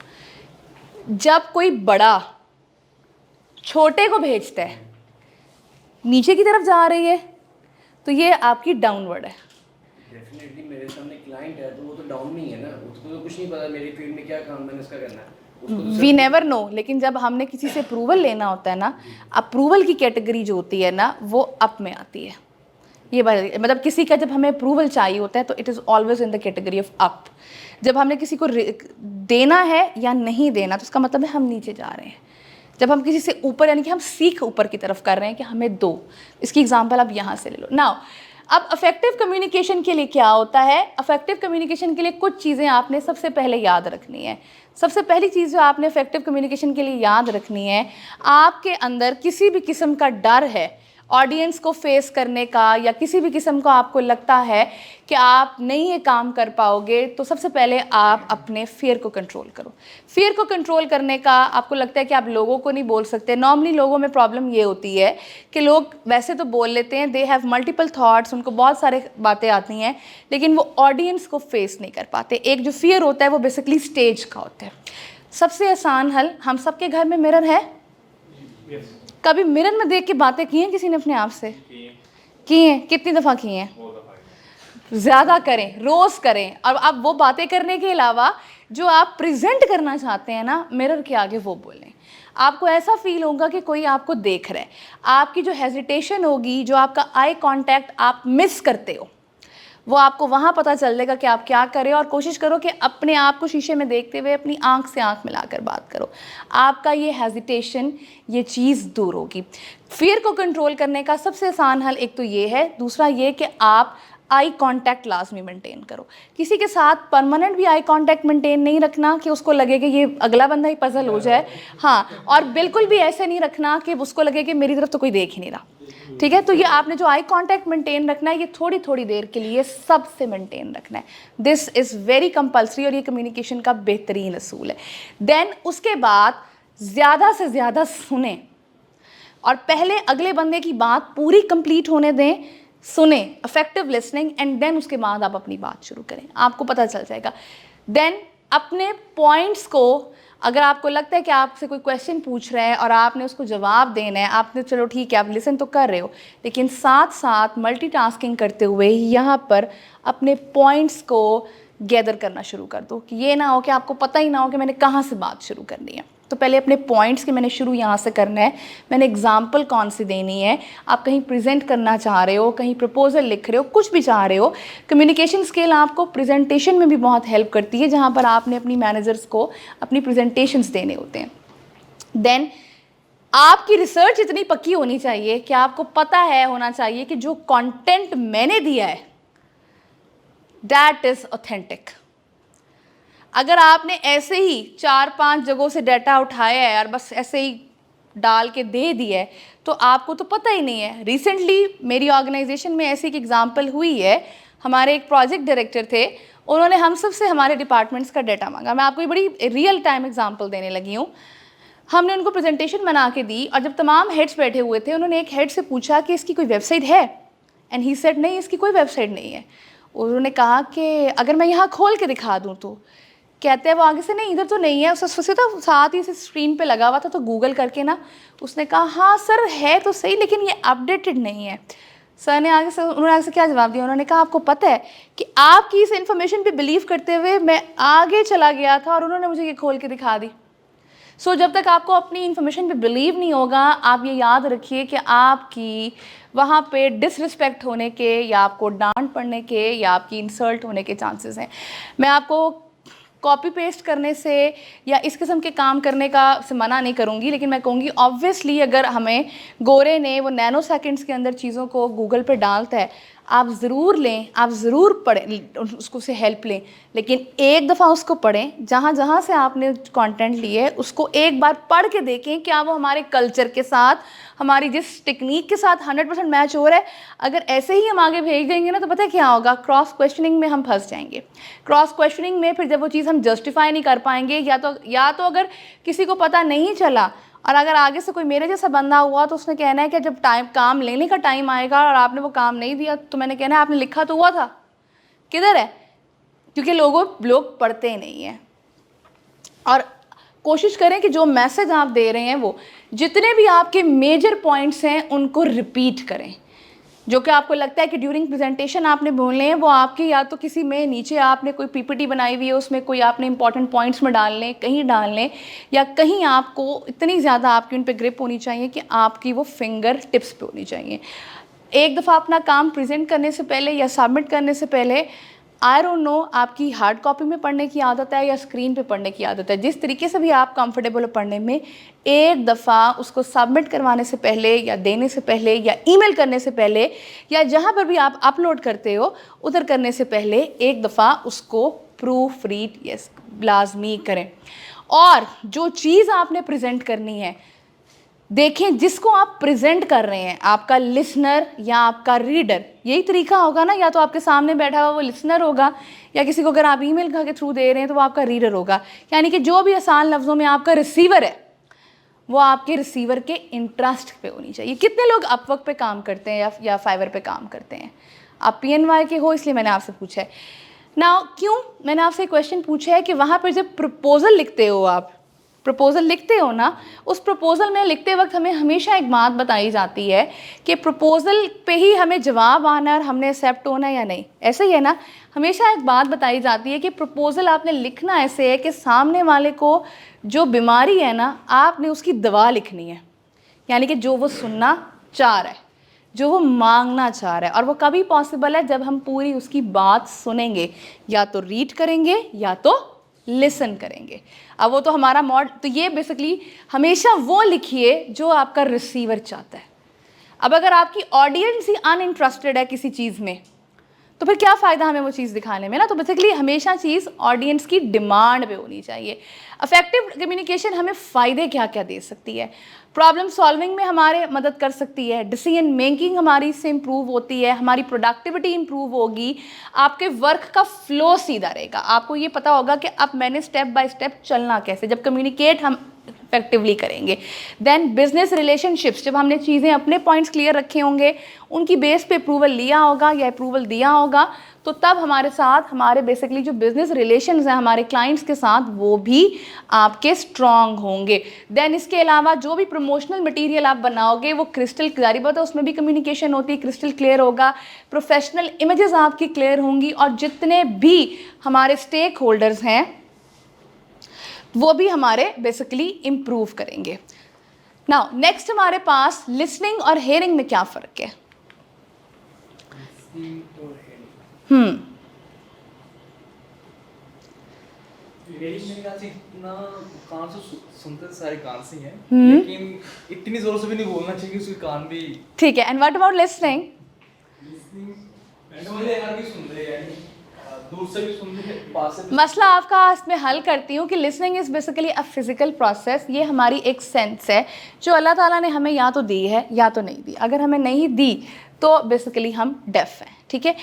जब कोई बड़ा छोटे को भेजता है नीचे की तरफ जा रही है तो ये आपकी डाउनवर्ड है। डेफिनेटली मेरे सामने क्लाइंट है तो वो तो डाउन नहीं है ना, उसको तो कुछ नहीं पता मेरी फील्ड में क्या काम मैंने इसका करना है, उसको तो वी नेवर नो। लेकिन जब हमने किसी से अप्रूवल लेना होता है ना, अप्रूवल की कैटेगरी जो होती है ना वो अप में आती है। ये मतलब किसी का जब हमें अप्रूवल चाहिए होता है तो it is always in the category of up. जब हमने किसी को देना है या नहीं देना तो उसका मतलब है हम नीचे जा रहे हैं। जब हम किसी से ऊपर यानी कि हम सीख ऊपर की तरफ कर रहे हैं कि हमें दो, इसकी एग्जांपल आप यहाँ से ले लो। नाउ अब अफेक्टिव कम्युनिकेशन के लिए क्या होता है? अफेक्टिव कम्युनिकेशन के लिए कुछ चीज़ें आपने सबसे पहले याद रखनी है। सबसे पहली चीज़ जो आपने अफेक्टिव कम्युनिकेशन के लिए याद रखनी है, आपके अंदर किसी भी किस्म का डर है ऑडियंस को फेस करने का, या किसी भी किस्म को आपको लगता है कि आप नहीं ये काम कर पाओगे, तो सबसे पहले आप अपने फियर को कंट्रोल करो। फियर को कंट्रोल करने का आपको लगता है कि आप लोगों को नहीं बोल सकते। नॉर्मली लोगों में प्रॉब्लम ये होती है कि लोग वैसे तो बोल लेते हैं, दे हैव मल्टीपल थॉट्स, उनको बहुत सारे बातें आती हैं, लेकिन वो ऑडियंस को फेस नहीं कर पाते। एक जो फियर होता है वो बेसिकली स्टेज का होता है। सबसे आसान हल, हम सबके घर में मिरर है। कभी मिरर में देख के बातें की हैं किसी ने अपने आप से? की हैं? कितनी दफ़ा की हैं? ज़्यादा करें, रोज़ करें। और अब वो बातें करने के अलावा जो आप प्रेजेंट करना चाहते हैं ना मिरर के आगे, वो बोलें। आपको ऐसा फील होगा कि कोई आपको देख रहा है। आपकी जो हेजिटेशन होगी, जो आपका आई कांटेक्ट आप मिस करते हो, वो आपको वहाँ पता चल जाएगा कि आप क्या करें। और कोशिश करो कि अपने आप को शीशे में देखते हुए अपनी आंख से आंख मिलाकर बात करो। आपका ये हेजिटेशन, ये चीज़ दूर होगी। फियर को कंट्रोल करने का सबसे आसान हल एक तो ये है, दूसरा ये कि आप आई कांटेक्ट लाजमी मेंटेन करो। किसी के साथ परमानेंट भी आई कांटेक्ट मेंटेन नहीं रखना कि उसको लगे कि ये अगला बंदा ही पजल हो जाए। हाँ, और बिल्कुल भी ऐसे नहीं रखना कि उसको लगे कि मेरी तरफ तो कोई देख ही नहीं रहा। ठीक है, तो ये आपने जो आई कांटेक्ट मेंटेन रखना है, ये थोड़ी थोड़ी देर के लिए सबसे मेंटेन रखना है। दिस इज़ वेरी कंपल्सरी और ये कम्युनिकेशन का बेहतरीन असूल है। देन उसके बाद ज़्यादा से ज़्यादा सुने और पहले अगले बंदे की बात पूरी कंप्लीट होने दें, सुने, अफेक्टिव लिसनिंग, एंड देन उसके बाद आप अपनी बात शुरू करें, आपको पता चल जाएगा। देन अपने पॉइंट्स को, अगर आपको लगता है कि आपसे कोई क्वेश्चन पूछ रहे हैं और आपने उसको जवाब देना है, आपने चलो ठीक है आप लिसन तो कर रहे हो, लेकिन साथ साथ मल्टीटास्किंग करते हुए यहाँ पर अपने पॉइंट्स को गैदर करना शुरू कर दो कि ये ना हो कि आपको पता ही ना हो कि मैंने कहाँ से बात शुरू करनी है। तो पहले अपने पॉइंट्स के मैंने शुरू यहाँ से करना है, मैंने एग्जाम्पल कौन सी देनी है। आप कहीं प्रेजेंट करना चाह रहे हो, कहीं प्रपोजल लिख रहे हो, कुछ भी चाह रहे हो, कम्युनिकेशन स्किल आपको प्रेजेंटेशन में भी बहुत हेल्प करती है, जहाँ पर आपने अपनी मैनेजर्स को अपनी प्रेजेंटेशंस देने होते हैं। देन आपकी रिसर्च इतनी पक्की होनी चाहिए कि आपको पता है होना चाहिए कि जो कंटेंट मैंने दिया है दैट इज़ ऑथेंटिक। अगर आपने ऐसे ही 4-5 जगहों से डाटा उठाया है और बस ऐसे ही डाल के दे दिया है तो आपको तो पता ही नहीं है। रिसेंटली मेरी ऑर्गेनाइजेशन में ऐसी एक एग्जांपल हुई है। हमारे एक प्रोजेक्ट डायरेक्टर थे, उन्होंने हम सब से हमारे डिपार्टमेंट्स का डाटा मांगा। मैं आपको ये बड़ी रियल टाइम एग्जांपल देने लगी हूँ। हमने उनको प्रेजेंटेशन बना के दी और जब तमाम हेड्स बैठे हुए थे, उन्होंने एक हेड से पूछा कि इसकी कोई वेबसाइट है, एंड ही सेड नहीं, इसकी कोई वेबसाइट नहीं है। उन्होंने कहा कि अगर मैं यहाँ खोल के दिखा दूँ तो? कहते हैं वो आगे से नहीं, इधर तो नहीं है। उससे तो साथ ही से स्क्रीन पे लगा हुआ था, तो गूगल करके ना उसने कहा हाँ सर है तो सही, लेकिन ये अपडेटेड नहीं है। सर ने आगे से उन्होंने आगे से क्या जवाब दिया, उन्होंने कहा आपको पता है कि आपकी इस इन्फॉर्मेशन पे बिलीव करते हुए मैं आगे चला गया था और उन्होंने मुझे ये खोल के दिखा दी। सो जब तक आपको अपनी इन्फॉर्मेशन पे बिलीव नहीं होगा, आप ये याद रखिए कि आपकी वहाँ पे डिसरिस्पेक्ट होने के या आपको डांट पड़ने के या आपकी इंसल्ट होने के चांसेस हैं। मैं आपको कॉपी पेस्ट करने से या इस किस्म के काम करने का से मना नहीं करूँगी, लेकिन मैं कहूँगी ऑब्वियसली अगर हमें गोरे ने वो नैनो सेकंड्स के अंदर चीज़ों को गूगल पे डालता है, आप ज़रूर लें, आप ज़रूर पढ़ें, उसको से हेल्प लें, लेकिन एक दफ़ा उसको पढ़ें। जहाँ जहाँ से आपने कंटेंट लिए उसको एक बार पढ़ के देखें क्या वो हमारे कल्चर के साथ, हमारी जिस टेक्निक के साथ 100% मैच हो रहा है। अगर ऐसे ही हम आगे भेज देंगे ना तो पता है क्या होगा, क्रॉस क्वेश्चनिंग में हम फंस जाएंगे। क्रॉस क्वेश्चनिंग में फिर जब वो चीज़ हम जस्टिफाई नहीं कर पाएंगे, या तो अगर किसी को पता नहीं चला और अगर आगे से कोई मेरे जैसा बंदा हुआ तो उसने कहना है कि जब काम लेने का टाइम आएगा और आपने वो काम नहीं दिया तो मैंने कहना है आपने लिखा तो हुआ था, किधर है? क्योंकि लोग पढ़ते नहीं हैं। और कोशिश करें कि जो मैसेज आप दे रहे हैं वो जितने भी आपके मेजर पॉइंट्स हैं उनको रिपीट करें। जो कि आपको लगता है कि ड्यूरिंग प्रेजेंटेशन आपने बोलने हैं वो आपके या तो किसी में नीचे आपने कोई पीपीटी बनाई हुई है उसमें कोई आपने इंपॉर्टेंट पॉइंट्स में डाल लें, या कहीं आपको इतनी ज़्यादा आपकी उन पे ग्रिप होनी चाहिए कि आपकी वो फिंगर टिप्स पे होनी चाहिए। एक दफ़ा अपना काम प्रेजेंट करने से पहले या सबमिट करने से पहले आई डोंट नो आपकी हार्ड कॉपी में पढ़ने की आदत है या स्क्रीन पे पढ़ने की आदत है, जिस तरीके से भी आप कंफर्टेबल हो पढ़ने में, एक दफ़ा उसको सबमिट करवाने से पहले या देने से पहले या ईमेल करने से पहले या जहाँ पर भी आप अपलोड करते हो उधर करने से पहले एक दफ़ा उसको प्रूफ रीड लाजमी करें। और जो चीज़ आपने प्रेजेंट करनी है, देखें जिसको आप प्रेजेंट कर रहे हैं, आपका लिसनर या आपका रीडर, यही तरीका होगा ना, या तो आपके सामने बैठा हुआ वो लिसनर होगा या किसी को अगर आप ईमेल के थ्रू दे रहे हैं तो वो आपका रीडर होगा। यानी कि जो भी आसान लफ्ज़ों में आपका रिसीवर है वो आपके रिसीवर के इंटरेस्ट पे होनी चाहिए। कितने लोग अपवर्क पे काम करते हैं या फाइवर पे काम करते हैं? आप PNY के हो इसलिए मैंने आपसे पूछा है ना। क्यों मैंने आपसे क्वेश्चन पूछा है कि वहाँ पर जब प्रपोजल लिखते हो, आप प्रपोज़ल लिखते हो ना, उस प्रपोज़ल में लिखते वक्त हमें हमेशा एक बात बताई जाती है कि प्रपोज़ल पे ही हमें जवाब आना है और हमने एक्सेप्ट होना है या नहीं, ऐसे ही है ना। हमेशा एक बात बताई जाती है कि प्रपोज़ल आपने लिखना ऐसे है कि सामने वाले को जो बीमारी है ना, आपने उसकी दवा लिखनी है। यानी कि जो वो सुनना चाह रहा है, जो वो मांगना चाह रहा है, और वो कभी पॉसिबल है जब हम पूरी उसकी बात सुनेंगे, या तो रीड करेंगे या तो लिसन करेंगे। अब वो तो हमारा तो ये बेसिकली हमेशा वो लिखिए जो आपका रिसीवर चाहता है। अब अगर आपकी ऑडियंस ही अनइंटरेस्टेड है किसी चीज़ में तो फिर क्या फ़ायदा हमें वो चीज़ दिखाने में ना। तो बेसिकली हमेशा चीज़ ऑडियंस की डिमांड पे होनी चाहिए। इफेक्टिव कम्युनिकेशन हमें फ़ायदे क्या क्या दे सकती है? प्रॉब्लम सॉल्विंग में हमारे मदद कर सकती है, डिसीजन मेकिंग हमारी इससे इम्प्रूव होती है, हमारी प्रोडक्टिविटी इम्प्रूव होगी, आपके वर्क का फ्लो सीधा रहेगा। आपको ये पता होगा कि अब मैंने स्टेप बाय स्टेप चलना कैसे, जब कम्युनिकेट हम इफेक्टिवली करेंगे। देन बिजनेस रिलेशनशिप्स, जब हमने चीज़ें अपने पॉइंट्स क्लियर रखे होंगे, उनकी बेस पे अप्रूवल लिया होगा या अप्रूवल दिया होगा, तो तब हमारे साथ हमारे बेसिकली जो बिजनेस रिलेशंस हैं हमारे क्लाइंट्स के साथ वो भी आपके स्ट्रॉन्ग होंगे। देन इसके अलावा जो भी प्रमोशनल मटेरियल आप बनाओगे वो क्रिस्टल क्लियर होता है, उसमें भी कम्युनिकेशन होती है, क्रिस्टल क्लियर होगा, प्रोफेशनल इमेजेस आपकी क्लियर होंगी, और जितने भी हमारे स्टेक होल्डर्स हैं वो भी हमारे बेसिकली इम्प्रूव करेंगे। नाउ नेक्स्ट हमारे पास लिसनिंग और हेयरिंग में क्या फ़र्क है? मेरे ख्याल से इतना कान से सुनते सारे कान से ही हैं, लेकिन इतनी जोर से भी नहीं बोलना चाहिए कि उसके कान भी। ठीक है, एंड व्हाट अबाउट लिसनिंग? मुझे यार भी सुन रहे हैं, दूर से भी सुन रहे हैं, पास से भी। मसला आपका इसमें हल करती हूँ कि listening is basically a physical process. ये हमारी एक सेंस है जो अल्लाह ताला ने हमें या तो दी है या तो नहीं दी। अगर हमें नहीं दी तो बेसिकली हम डेफ हैं, ठीक है।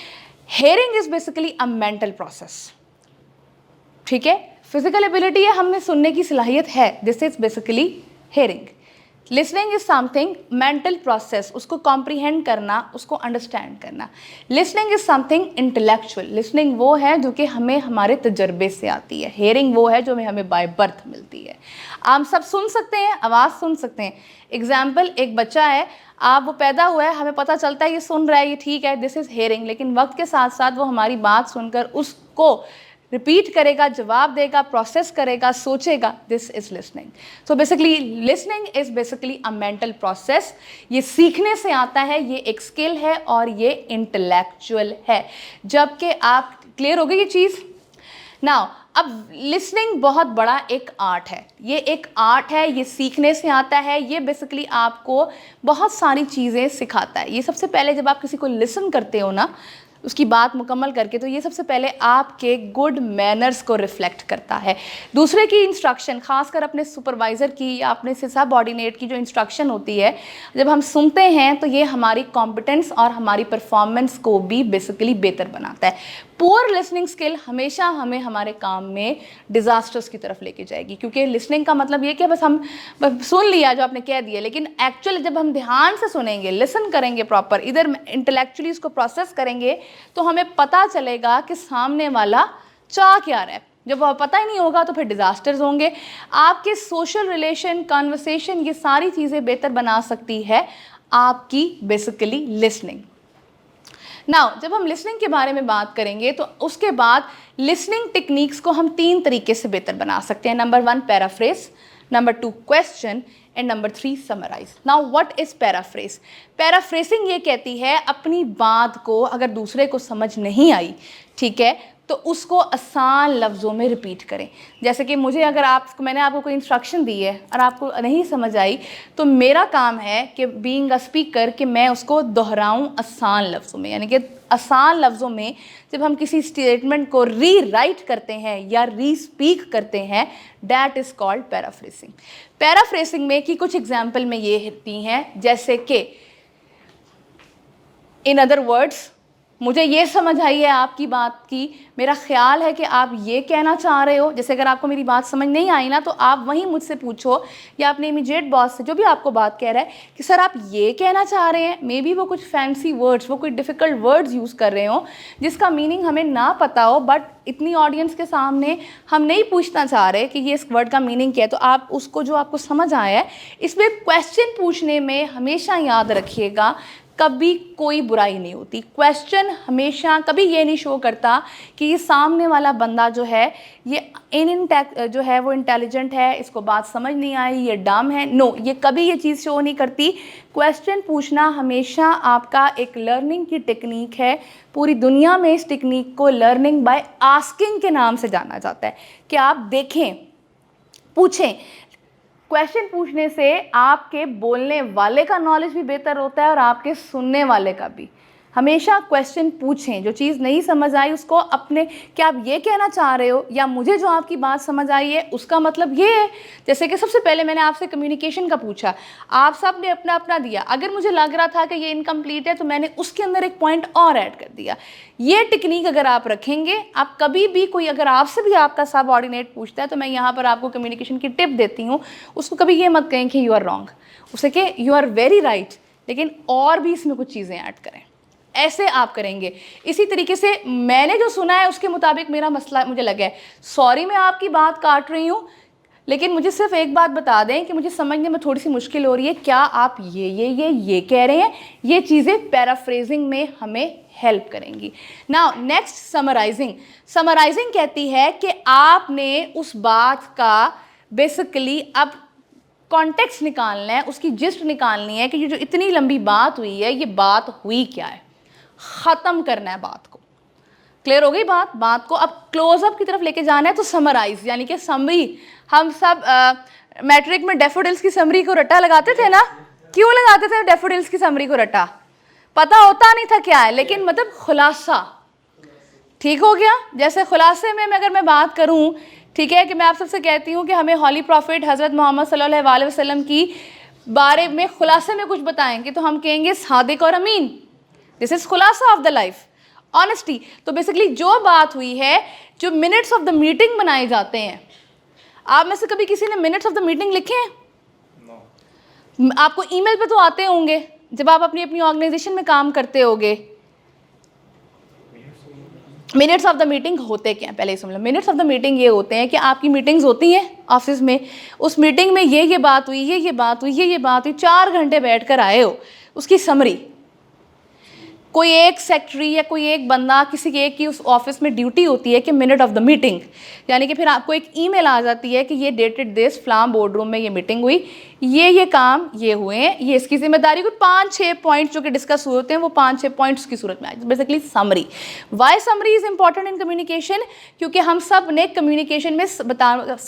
Hearing is basically a mental process, ठीक है। फिजिकल एबिलिटी है, हमें सुनने की सलाहियत है, this is basically hearing. Listening is something mental process, उसको कॉम्प्रीहेंड करना, उसको अंडरस्टैंड करना। Listening is something intellectual, listening वो है जो कि हमें हमारे तजर्बे से आती है। हेयरिंग वो है जो हमें बाय बर्थ मिलती है। आप सब सुन सकते हैं, आवाज़ सुन सकते हैं। एग्जाम्पल, एक बच्चा है, आप वो पैदा हुआ है, हमें पता चलता है ये सुन रहा है, ये ठीक है, दिस इज़ हेयरिंग, लेकिन वक्त के साथ साथ वो हमारी बात सुनकर उसको रिपीट करेगा, जवाब देगा, प्रोसेस करेगा, सोचेगा, this is listening. So basically listening is basically a mental process. ये सीखने से आता है, ये एक स्किल है और ये इंटेलेक्चुअल है। जबकि आप क्लियर हो गई ये चीज़। नाउ अब लिसनिंग बहुत बड़ा एक आर्ट है, ये एक आर्ट है, ये सीखने से आता है, ये बेसिकली आपको बहुत सारी चीज़ें सिखाता है। ये सबसे पहले जब आप किसी को लिसन करते हो ना, उसकी बात मुकम्मल करके, तो ये सबसे पहले आपके गुड मैनर्स को रिफ्लेक्ट करता है। दूसरे की इंस्ट्रक्शन, खासकर अपने सुपरवाइज़र की या अपने सबऑर्डिनेट की जो इंस्ट्रक्शन होती है, जब हम सुनते हैं तो ये हमारी कॉम्पिटेंस और हमारी परफॉर्मेंस को भी बेसिकली बेहतर बनाता है। पुअर लिसनिंग स्किल हमेशा हमें हमारे काम में डिज़ास्टर्स की तरफ लेके जाएगी, क्योंकि लिसनिंग का मतलब ये कि बस हम सुन लिया जो आपने कह दिया, लेकिन एक्चुअली जब हम ध्यान से सुनेंगे, लिसन करेंगे प्रॉपर, इधर इंटेलेक्चुअली इसको प्रोसेस करेंगे, तो हमें पता चलेगा कि सामने वाला चाह क्या रहा है। जब वह पता ही नहीं होगा तो फिर डिज़ास्टर्स होंगे। आपके सोशल रिलेशन, कन्वर्सेशन, ये सारी चीज़ें बेहतर बना सकती है आपकी बेसिकली लिसनिंग। नाउ जब हम लिसनिंग के बारे में बात करेंगे तो उसके बाद लिसनिंग टेक्निक्स को हम 3 तरीके से बेहतर बना सकते हैं। Number 1 paraphrase, number 2 question and number 3 summarise. Now what is paraphrase? Paraphrasing ये कहती है अपनी बात को अगर दूसरे को समझ नहीं आई, ठीक है, तो उसको आसान लफ्ज़ों में रिपीट करें। जैसे कि मुझे अगर मैंने आपको कोई इंस्ट्रक्शन दी है और आपको नहीं समझ आई, तो मेरा काम है कि बीइंग अ स्पीकर कि मैं उसको दोहराऊं आसान लफ्ज़ों में। यानी कि आसान लफ्ज़ों में जब हम किसी स्टेटमेंट को री-राइट करते हैं या री-स्पीक करते हैं, that is called paraphrasing. Paraphrasing में की कुछ एग्जाम्पल में ये दी हैं, जैसे कि इन अदर वर्ड्स, मुझे ये समझ आई है आपकी बात की, मेरा ख्याल है कि आप ये कहना चाह रहे हो। जैसे अगर आपको मेरी बात समझ नहीं आई ना, तो आप वहीं मुझसे पूछो या अपने इमीडिएट बॉस से, जो भी आपको बात कह रहा है, कि सर आप ये कहना चाह रहे हैं। मे बी वो कुछ फैंसी वर्ड्स, वो कोई डिफ़िकल्ट वर्ड्स यूज़ कर रहे हो जिसका मीनिंग हमें ना पता हो, बट इतनी ऑडियंस के सामने हम नहीं पूछना चाह रहे कि ये इस वर्ड का मीनिंग क्या है। तो आप उसको जो आपको समझ आया है, इसमें क्वेश्चन पूछने में हमेशा याद रखिएगा कभी कोई बुराई नहीं होती। क्वेश्चन हमेशा कभी ये नहीं शो करता कि ये सामने वाला बंदा जो है ये जो है वो इंटेलिजेंट है, इसको बात समझ नहीं आई, ये डम है। नो, ये कभी ये चीज़ शो नहीं करती। क्वेश्चन पूछना हमेशा आपका एक लर्निंग की टेक्निक है। पूरी दुनिया में इस टेक्निक को लर्निंग बाय आस्किंग के नाम से जाना जाता है, कि आप देखें, पूछें। क्वेश्चन पूछने से आपके बोलने वाले का नॉलेज भी बेहतर होता है और आपके सुनने वाले का भी। हमेशा क्वेश्चन पूछें, जो चीज़ नहीं समझ आई उसको अपने, क्या आप ये कहना चाह रहे हो, या मुझे जो आपकी बात समझ आई है उसका मतलब ये है। जैसे कि सबसे पहले मैंने आपसे कम्युनिकेशन का पूछा, आप सब ने अपना अपना दिया। अगर मुझे लग रहा था कि ये इनकम्प्लीट है तो मैंने उसके अंदर एक पॉइंट और ऐड कर दिया। ये टेक्निक अगर आप रखेंगे, आप कभी भी कोई अगर आपसे भी आपका सब ऑर्डिनेट पूछता है, तो मैं यहाँ पर आपको कम्युनिकेशन की टिप देती हूँ, उसको कभी ये मत कहें कि यू आर रॉन्ग, उसे कि यू आर वेरी राइट, लेकिन और भी इसमें कुछ चीज़ें ऐड करें। ऐसे आप करेंगे। इसी तरीके से मैंने जो सुना है उसके मुताबिक मेरा मसला मुझे लगा है, सॉरी मैं आपकी बात काट रही हूँ, लेकिन मुझे सिर्फ एक बात बता दें कि मुझे समझने में थोड़ी सी मुश्किल हो रही है, क्या आप ये कह रहे हैं। ये चीज़ें पैराफ्रेजिंग में हमें हेल्प करेंगी। Now next summarising. समराइजिंग कहती है कि आपने उस बात का बेसिकली अब कॉन्टेक्स्ट निकालना है, उसकी जिस्ट निकालनी है कि ये जो इतनी लंबी बात हुई है, ये बात हुई क्या है, ख़त्म करना है बात को। क्लियर हो गई बात को अब क्लोजअप की तरफ लेके जाना है। तो समराइज यानी कि समरी। हम सब मैट्रिक में डैफोडिल्स की समरी को रट्टा लगाते थे ना, क्यों लगाते थे डैफोडिल्स की समरी को रट्टा? पता होता नहीं था क्या है, लेकिन मतलब खुलासा। ठीक हो गया। जैसे खुलासे में अगर मैं बात करूं, ठीक है, कि मैं आप सबसे कहती हूँ कि हमें हॉली प्रॉफिट हज़रत मोहम्मद सल्लल्लाहु अलैहि वसल्लम की बारे में खुलासे में कुछ बताएंगे, तो हम कहेंगे सादिक और अमीन। दिस इज़ खुलासा ऑफ द लाइफ, ऑनेस्टी। तो बेसिकली जो बात हुई है, जो मिनट्स ऑफ द मीटिंग बनाए जाते हैं, आप में से कभी किसी ने मिनट्स ऑफ द मीटिंग लिखे हैं? आपको ईमेल पे तो आते होंगे जब आप अपनी अपनी ऑर्गेनाइजेशन में काम करते होगे। मिनट्स ऑफ द मीटिंग होते क्या हैं, पहले सुन लो। मिनट्स ऑफ द मीटिंग ये होते हैं कि आपकी मीटिंग्स होती हैं ऑफिस में, उस मीटिंग में ये बात हुई, ये बात हुई, ये बात हुई, 4 घंटे बैठ कर आए हो, उसकी समरी। कोई एक सेक्रेटरी या कोई एक बंदा, किसी एक की उस ऑफिस में ड्यूटी होती है कि मिनट ऑफ द मीटिंग, यानी कि फिर आपको एक ईमेल आ जाती है कि ये डेटेड दिस फ्लाम बोर्ड रूम में ये मीटिंग हुई, ये काम ये हुए हैं, ये इसकी जिम्मेदारी। कुछ 5-6 पॉइंट्स जो कि डिस्कस हुए होते हैं वो 5-6 पॉइंट्स की सूरत में आए, basically summary. Why summary is important in communication? क्योंकि हम सब ने कम्युनिकेशन में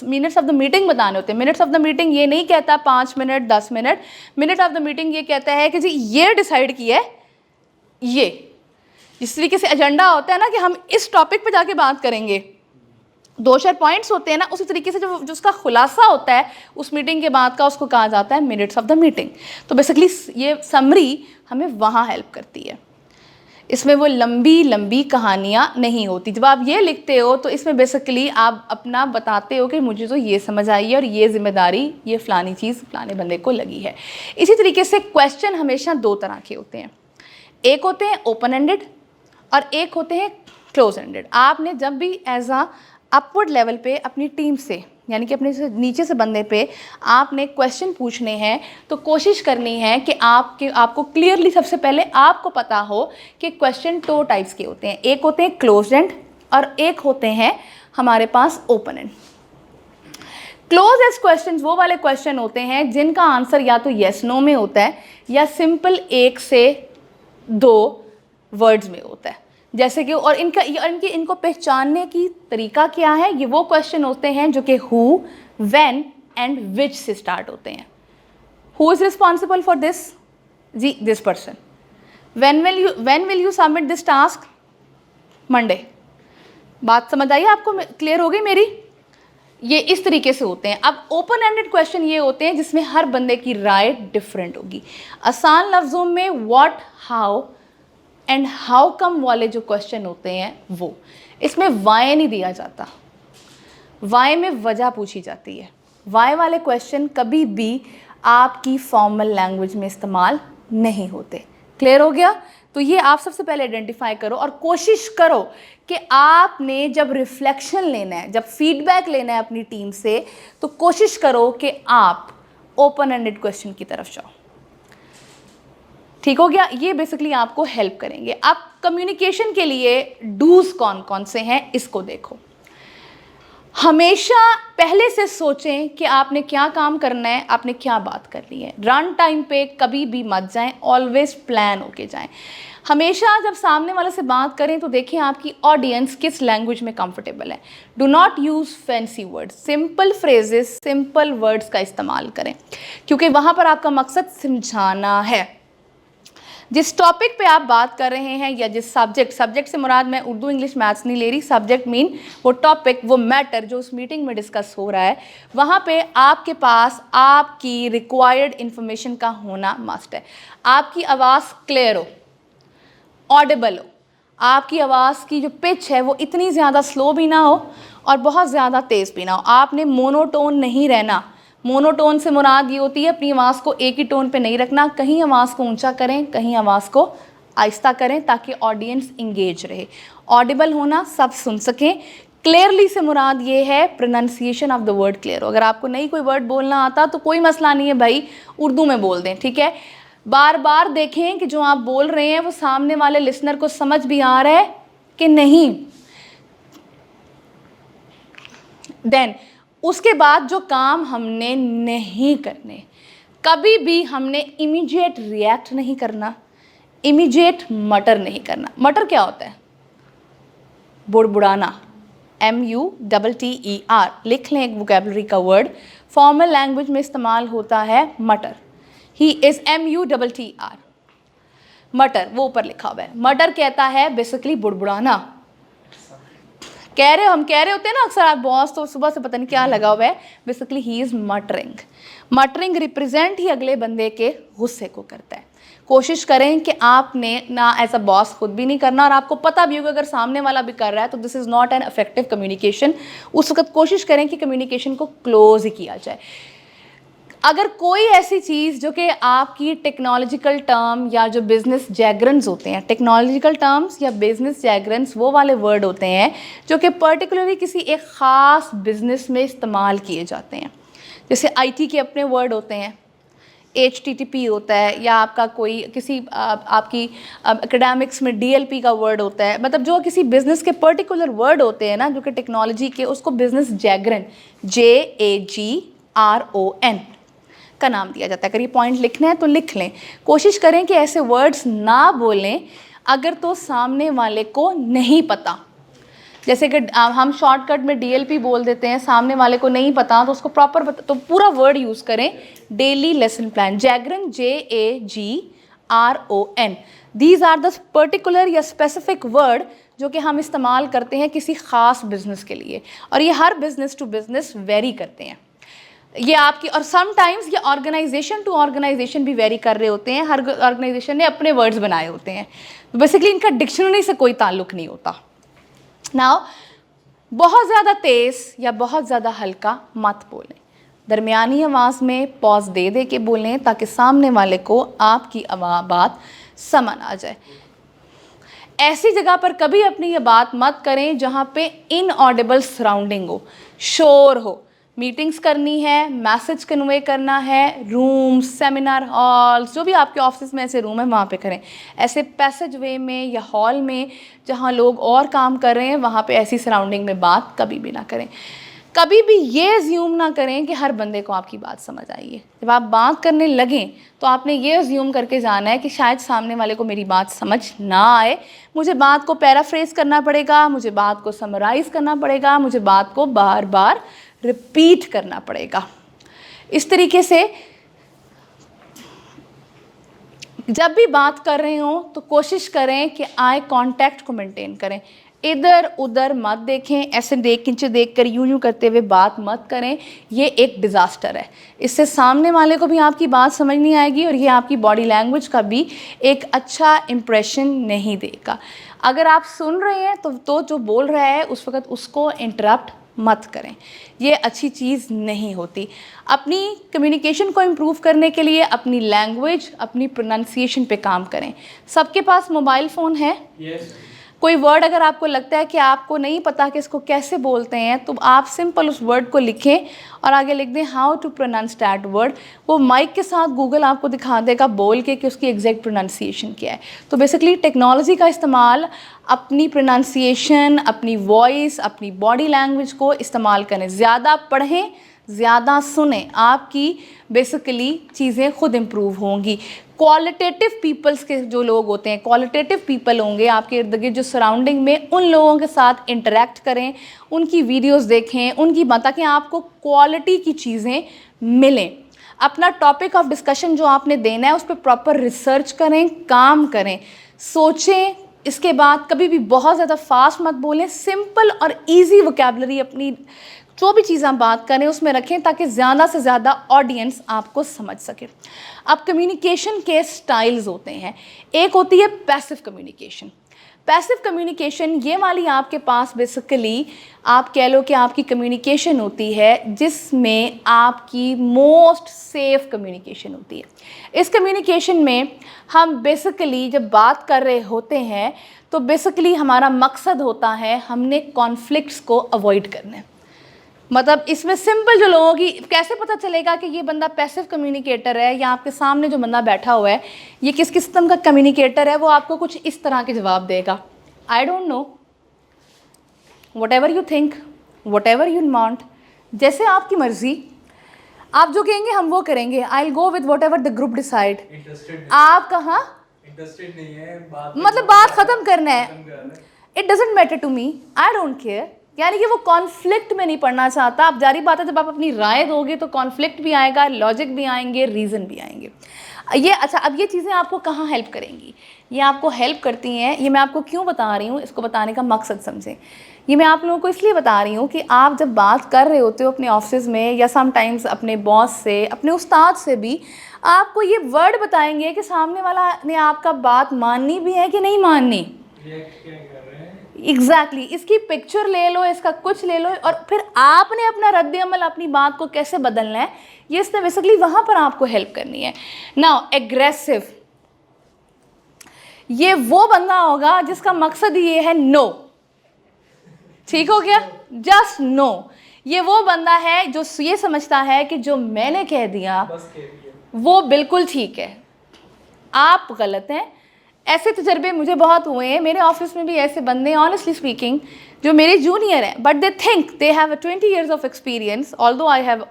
मिनट्स ऑफ द मीटिंग बताने होते हैं। मिनट्स ऑफ द मीटिंग ये नहीं कहता 5 minute 10 minute, minute of the meeting ये कहता है कि जी ये डिसाइड किया है, ये जिस तरीके से एजेंडा होता है ना कि हम इस टॉपिक पे जाके बात करेंगे, 2-4 पॉइंट्स होते हैं ना, उसी तरीके से जो उसका खुलासा होता है उस मीटिंग के बाद का, उसको कहा जाता है मिनट्स ऑफ द मीटिंग। तो बेसिकली ये समरी हमें वहाँ हेल्प करती है। इसमें वो लंबी लंबी कहानियाँ नहीं होती। जब आप ये लिखते हो तो इसमें बेसिकली आप अपना बताते हो कि मुझे तो ये समझ आई है और ये जिम्मेदारी, ये फ़लानी चीज़ फ़लाने बंदे को लगी है। इसी तरीके से क्वेश्चन हमेशा 2 तरह के होते हैं, एक होते हैं ओपन एंडेड और एक होते हैं क्लोज एंडेड। आपने जब भी एज आ अपवर्ड लेवल पे अपनी टीम से, यानी कि अपने से नीचे से बंदे पे आपने क्वेश्चन पूछने हैं, तो कोशिश करनी है कि आपको क्लियरली सबसे पहले आपको पता हो कि क्वेश्चन 2 टाइप्स के होते हैं, एक होते हैं क्लोज एंड और एक होते हैं हमारे पास open end. Close end question वो वाले क्वेश्चन होते हैं जिनका आंसर या तो येस नो में होता है या सिंपल 1 से 2 वर्ड्स में होता है। जैसे कि और इनको पहचानने की तरीका क्या है, ये वो क्वेश्चन होते हैं जो कि हु, व्हेन एंड विच से स्टार्ट होते हैं। Who is responsible for this? जी this person. When will you submit this task? Monday. बात समझ आई आपको, क्लियर हो गई मेरी? ये इस तरीके से होते हैं। अब ओपन एंडेड क्वेश्चन ये होते हैं जिसमें हर बंदे की राय डिफरेंट होगी। आसान लफ्ज़ों में what, how and how come वाले जो क्वेश्चन होते हैं वो, इसमें वाई नहीं दिया जाता, वाई में वजह पूछी जाती है। वाई वाले क्वेश्चन कभी भी आपकी फॉर्मल लैंग्वेज में इस्तेमाल नहीं होते। क्लियर हो गया? तो ये आप सबसे पहले आइडेंटिफाई करो और कोशिश करो कि आपने जब रिफ्लेक्शन लेना है, जब फीडबैक लेना है अपनी टीम से, तो कोशिश करो कि आप ओपन एंडेड क्वेश्चन की तरफ जाओ। ठीक हो गया? ये बेसिकली आपको हेल्प करेंगे। अब कम्युनिकेशन के लिए डूज कौन कौन से हैं इसको देखो। हमेशा पहले से सोचें कि आपने क्या काम करना है, आपने क्या बात करनी है। रन टाइम पे कभी भी मत जाएं, ऑलवेज प्लान होके जाएं। हमेशा जब सामने वाले से बात करें तो देखें आपकी ऑडियंस किस लैंग्वेज में कंफर्टेबल है। Do not use fancy words, simple phrases, simple words का इस्तेमाल करें, क्योंकि वहाँ पर आपका मकसद समझाना है। जिस टॉपिक पे आप बात कर रहे हैं या जिस सब्जेक्ट से मुराद मैं उर्दू इंग्लिश मैथ्स नहीं ले रही, सब्जेक्ट मीन वो टॉपिक, वो मैटर जो उस मीटिंग में डिस्कस हो रहा है, वहाँ पे आपके पास आपकी रिक्वायर्ड इन्फॉर्मेशन का होना मस्ट है। आपकी आवाज़ क्लियर हो, ऑडिबल हो, आपकी आवाज़ की जो पिच है वो इतनी ज़्यादा स्लो भी ना हो और बहुत ज़्यादा तेज़ भी ना हो। आपने मोनोटोन नहीं रहना। मोनोटोन से मुराद ये होती है अपनी आवाज़ को एक ही टोन पे नहीं रखना, कहीं आवाज़ को ऊंचा करें, कहीं आवाज़ को आहिस्ता करें ताकि ऑडियंस इंगेज रहे। ऑडिबल होना, सब सुन सकें। क्लियरली से मुराद ये है pronunciation of the word clear हो। अगर आपको नहीं कोई वर्ड बोलना आता तो कोई मसला नहीं है भाई, उर्दू में बोल दें, ठीक है। बार बार देखें कि जो आप बोल रहे हैं वो सामने वाले लिसनर को समझ भी आ रहा है कि नहीं। देन उसके बाद जो काम हमने नहीं करने, कभी भी हमने इमीडिएट रिएक्ट नहीं करना, इमीडिएट मटर नहीं करना। मटर क्या होता है? बुड़बुड़ाना, MUTTER। लिख लें एक वोकैबुलरी का वर्ड, फॉर्मल लैंग्वेज में इस्तेमाल होता है मटर। ही इज़ MUTTER, मटर, वो ऊपर लिखा हुआ है। मटर कहता है बेसिकली बुड़बुड़ाना। हम कह रहे होते हैं ना अक्सर, आप बॉस तो सुबह से पता नहीं क्या लगा हुआ है, basically he is muttering. Muttering represent ही अगले बंदे के गुस्से को करता है। कोशिश करें कि आपने ना एज अ बॉस खुद भी नहीं करना और आपको पता भी होगा अगर सामने वाला भी कर रहा है तो this is not an effective communication. उस वक्त कोशिश करें कि कम्युनिकेशन को क्लोज ही किया जाए। अगर कोई ऐसी चीज़ जो कि आपकी टेक्नोलॉजिकल टर्म या जो बिज़नेस जैगरन्स होते हैं, टेक्नोलॉजिकल टर्म्स या बिज़नेस जैगरन्स वो वाले वर्ड होते हैं जो कि पर्टिकुलरली किसी एक ख़ास बिज़नेस में इस्तेमाल किए जाते हैं। जैसे IT के अपने वर्ड होते हैं, HTTP होता है, या आपका कोई किसी आपकी एकेडमिक्स में DLP का वर्ड होता है। मतलब जो किसी बिज़नेस के पर्टिकुलर वर्ड होते हैं ना जो कि टेक्नोलॉजी के, उसको बिज़नेस जैगरन JAGRON का नाम दिया जाता है। अगर ये पॉइंट लिखना है तो लिख लें। कोशिश करें कि ऐसे वर्ड्स ना बोलें अगर तो सामने वाले को नहीं पता। जैसे कि हम शॉर्टकट में DLP बोल देते हैं, सामने वाले को नहीं पता तो उसको प्रॉपर तो पूरा वर्ड यूज़ करें। Daily lesson plan, jargon JAGRON। These are the particular या स्पेसिफिक वर्ड जो कि हम इस्तेमाल करते हैं किसी ख़ास बिज़नेस के लिए, और ये हर बिज़नेस टू बिज़नेस वेरी करते हैं। ये आपकी, और समटाइम्स ये ऑर्गेनाइजेशन टू ऑर्गेनाइजेशन भी वेरी कर रहे होते हैं। हर ऑर्गेनाइजेशन ने अपने वर्ड्स बनाए होते हैं, तो बेसिकली इनका डिक्शनरी से कोई ताल्लुक़ नहीं होता। नाउ बहुत ज़्यादा तेज़ या बहुत ज़्यादा हल्का मत बोलें, दरमियानी आवाज़ में पॉज दे दे के बोलें ताकि सामने वाले को आपकी बात समझ आ जाए। ऐसी जगह पर कभी अपनी ये बात मत करें जहाँ पे इनऑडिबल सराउंडिंग हो, शोर हो। मीटिंग्स करनी है, मैसेज कन्वे करना है, रूम्स, सेमिनार हॉल्स, जो भी आपके ऑफिस में ऐसे रूम है वहाँ पे करें। ऐसे पैसेज वे में या हॉल में जहाँ लोग और काम कर रहे हैं वहाँ पे ऐसी सराउंडिंग में बात कभी भी ना करें। कभी भी ये अज्यूम ना करें कि हर बंदे को आपकी बात समझ आई है। जब आप बात करने लगें तो आपने ये अज्यूम करके जाना है कि शायद सामने वाले को मेरी बात समझ ना आए, मुझे बात को पैराफ्रेज करना पड़ेगा, मुझे बात को समराइज़ करना पड़ेगा, मुझे बात को बार बार रिपीट करना पड़ेगा। इस तरीके से जब भी बात कर रहे हो तो कोशिश करें कि आई कांटेक्ट को मेंटेन करें। इधर उधर मत देखें, ऐसे देख कर यूं करते हुए बात मत करें। ये एक डिज़ास्टर है। इससे सामने वाले को भी आपकी बात समझ नहीं आएगी और ये आपकी बॉडी लैंग्वेज का भी एक अच्छा इम्प्रेशन नहीं देगा। अगर आप सुन रहे हैं तो जो बोल रहा है उस वक्त उसको इंटरप्ट मत करें, ये अच्छी चीज़ नहीं होती। अपनी कम्युनिकेशन को इम्प्रूव करने के लिए अपनी लैंग्वेज, अपनी प्रोनाउंसिएशन पे काम करें। सबके पास मोबाइल फ़ोन है। Yes. कोई वर्ड अगर आपको लगता है कि आपको नहीं पता कि इसको कैसे बोलते हैं तो आप सिंपल उस वर्ड को लिखें और आगे लिख दें how to pronounce that word. वो माइक के साथ गूगल आपको दिखा देगा बोल के कि उसकी एग्जैक्ट प्रोनाउंसिएशन क्या है। तो बेसिकली टेक्नोलॉजी का इस्तेमाल अपनी प्रोनाउंसिएशन, अपनी वॉइस, अपनी बॉडी लैंग्वेज को इस्तेमाल करें। ज़्यादा पढ़ें, ज़्यादा सुने, आपकी बेसिकली चीज़ें खुद इम्प्रूव होंगी। क्वालिटेटिव पीपल्स के जो लोग होते हैं, क्वालिटेटिव पीपल होंगे आपके इर्द गिर्द जो सराउंडिंग में, उन लोगों के साथ इंटरेक्ट करें, उनकी वीडियोस देखें, उनकी बात, ताकि आपको क्वालिटी की चीज़ें मिलें। अपना टॉपिक ऑफ डिस्कशन जो आपने देना है उस पर प्रॉपर रिसर्च करें, काम करें, सोचें। इसके बाद कभी भी बहुत ज़्यादा फास्ट मत बोलें, सिंपल और ईजी वोकैबुलरी अपनी जो भी चीज़ आप बात करें उसमें रखें ताकि ज़्यादा से ज़्यादा ऑडियंस आपको समझ सके। अब कम्युनिकेशन के स्टाइल्स होते हैं। एक होती है पैसिव कम्युनिकेशन। पैसिव कम्युनिकेशन ये वाली आपके पास बेसिकली आप कह लो कि आपकी कम्युनिकेशन होती है जिसमें आपकी मोस्ट सेफ कम्युनिकेशन होती है। इस कम्युनिकेशन में हम बेसिकली जब बात कर रहे होते हैं तो बेसिकली हमारा मकसद होता है हमने कॉन्फ्लिक्ट्स को अवॉइड करना है। मतलब इसमें सिंपल जो लोगों की, कैसे पता चलेगा कि ये बंदा पैसिव कम्युनिकेटर है या आपके सामने जो बंदा बैठा हुआ है ये किस किस्म का कम्युनिकेटर है, वो आपको कुछ इस तरह के जवाब देगा। I don't know, what ever you think, what ever you want, जैसे आपकी मर्जी, आप जो कहेंगे हम वो करेंगे। I will go with what ever the group decide. आप कहाँ इंटरेस्टेड नहीं है बात, मतलब बात ख़त्म करना है। It doesn't matter to me, I don't care. यानी कि वो कॉन्फ्लिक्ट में नहीं पढ़ना चाहता। अब जारी बात है जब आप अपनी राय दोगे तो कॉन्फ्लिक्ट भी आएगा, लॉजिक भी आएंगे, रीज़न भी आएंगे। ये अच्छा, अब ये चीज़ें आपको कहाँ हेल्प करेंगी? ये आपको हेल्प करती हैं, ये मैं आपको क्यों बता रही हूँ, इसको बताने का मकसद समझें। ये मैं आप लोगों को इसलिए बता रही हूँ कि आप जब बात कर रहे होते हो अपने ऑफिस में या समटाइम्स अपने बॉस से, अपने उस्ताद से भी, आपको ये वर्ड बताएंगे कि सामने वाला ने आपका बात माननी भी है कि नहीं माननी। एग्जैक्टली इसकी पिक्चर ले लो, इसका कुछ ले लो, और फिर आपने अपना रद्द अमल, अपनी बात को कैसे बदलना है, ये इसने बेसिकली वहाँ पर आपको हेल्प करनी है। नाउ एग्रेसिव, ये वो बंदा होगा जिसका मकसद ये है नो, ठीक हो गया, जस्ट नो। ये वो बंदा है जो ये समझता है कि जो मैंने कह दिया वो बिल्कुल ठीक है, आप गलत हैं। ऐसे तजर्बे मुझे बहुत हुए हैं, मेरे ऑफिस में भी ऐसे बंदे हैं ऑनेस्टली स्पीकिंग जो मेरे जूनियर हैं, but they think they have 20 years of experience, although I have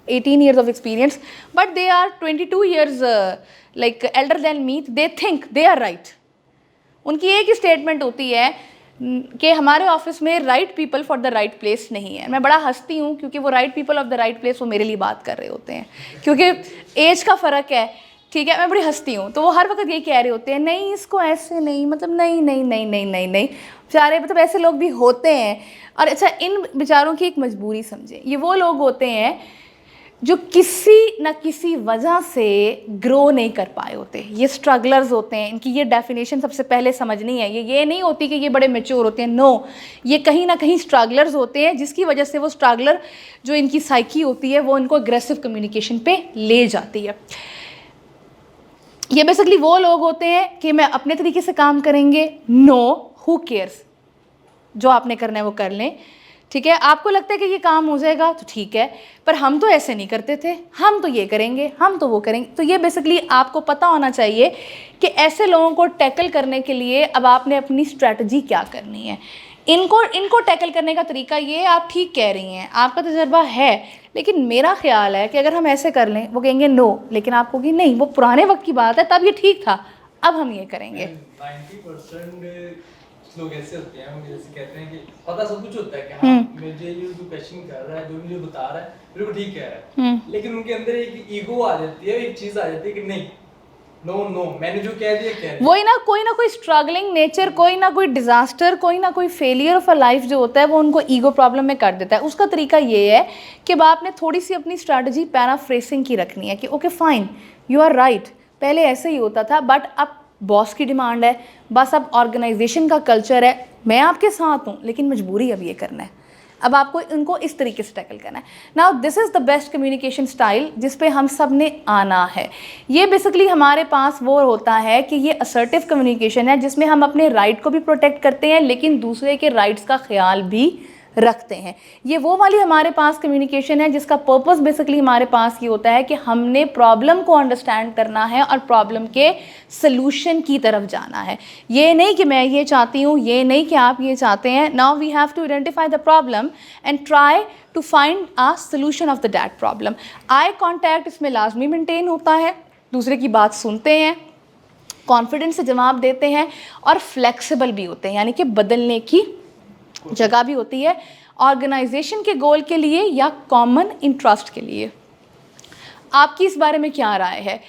18 years of experience, but they are 22 years like elder than me. They think they are right. उनकी एक ही स्टेटमेंट होती है कि हमारे office में right people for the right place नहीं है। मैं बड़ा हंसती हूँ क्योंकि वो right people of the right place वो मेरे लिए बात कर रहे होते हैं, क्योंकि एज का फ़र्क है, ठीक है। मैं बड़ी हंसती हूँ, तो वो हर वक्त यही कह रहे होते हैं, नहीं इसको ऐसे नहीं, मतलब नहीं नहीं नहीं नहीं नहीं नहीं, बेचारे, मतलब ऐसे लोग भी होते हैं। और अच्छा, इन बेचारों की एक मजबूरी समझें, ये वो लोग होते हैं जो किसी न किसी वजह से ग्रो नहीं कर पाए होते, ये स्ट्रगलर्स होते हैं। इनकी ये डेफिनेशन सबसे पहले समझनी है, ये नहीं होती कि ये बड़े मैच्योर होते हैं, नो, ये कहीं ना कहीं स्ट्रगलर्स होते हैं, जिसकी वजह से वो स्ट्रगलर जो इनकी साइकी होती है वो इनको अग्रेसिव कम्युनिकेशन पे ले जाती है। ये बेसिकली वो लोग होते हैं कि मैं अपने तरीके से काम करेंगे, नो, हु केयर्स, जो आपने करना है वो कर लें, ठीक है। आपको लगता है कि ये काम हो जाएगा तो ठीक है, पर हम तो ऐसे नहीं करते थे, हम तो ये करेंगे, हम तो वो करेंगे। तो ये बेसिकली आपको पता होना चाहिए कि ऐसे लोगों को टैकल करने के लिए अब आपने अपनी स्ट्रैटेजी क्या करनी है। इनको टैकल करने का तरीका ये, आप ठीक कह रही हैं, आपका तजर्बा है, लेकिन मेरा ख्याल है कि अगर हम ऐसे कर लें, वो कहेंगे नो, लेकिन आप कहोगी नहीं, वो पुराने वक्त की बात है, तब ये ठीक था, अब हम ये करेंगे। 90% लोग ऐसे होते हैं, मुझे जैसे कहते हैं कि पता सब कुछ होता है कि हाँ मुझे ये जो क्वेश्चन कर रहा है, जो मुझे बता रहा है बिल्कुल ठीक कह रहा है, लेकिन उनके अंदर एक ईगो आ जाती है, एक चीज आ जाती है कि नहीं, नो नो, मैंने जो कह दिया कह दिया। वही ना कोई स्ट्रगलिंग नेचर, कोई ना कोई डिजास्टर, कोई ना कोई फेलियर ऑफ अ लाइफ जो होता है वो उनको ईगो प्रॉब्लम में कर देता है। उसका तरीका ये है कि अब आपने थोड़ी सी अपनी स्ट्रैटेजी पैराफ्रेसिंग की रखनी है कि okay fine, you are right, पहले ऐसे ही होता था, बट अब बॉस की डिमांड है, बस अब ऑर्गेनाइजेशन का कल्चर है, मैं आपके साथ हूँ, लेकिन मजबूरी अब ये करना है, अब आपको इनको इस तरीके से टैकल करना है। Now this is the best communication style जिस पे हम सब ने आना है। ये बेसिकली हमारे पास वो होता है कि ये असर्टिव कम्युनिकेशन है जिसमें हम अपने राइट को भी प्रोटेक्ट करते हैं, लेकिन दूसरे के राइट्स का ख्याल भी रखते हैं। ये वो वाली हमारे पास कम्युनिकेशन है जिसका पर्पस बेसिकली हमारे पास ये होता है कि हमने प्रॉब्लम को अंडरस्टैंड करना है और प्रॉब्लम के सलूशन की तरफ जाना है। ये नहीं कि मैं ये चाहती हूँ, ये नहीं कि आप ये चाहते हैं। Now we have to identify the problem and try to find a solution of the that problem. I contact इसमें लाजमी मेंटेन होता है, दूसरे की बात सुनते हैं, कॉन्फिडेंस से जवाब देते हैं और फ्लेक्सिबल भी होते हैं, यानी कि बदलने की जगह भी होती है ऑर्गेनाइजेशन के गोल के लिए या कॉमन इंटरेस्ट के लिए। आपकी इस बारे में क्या राय है?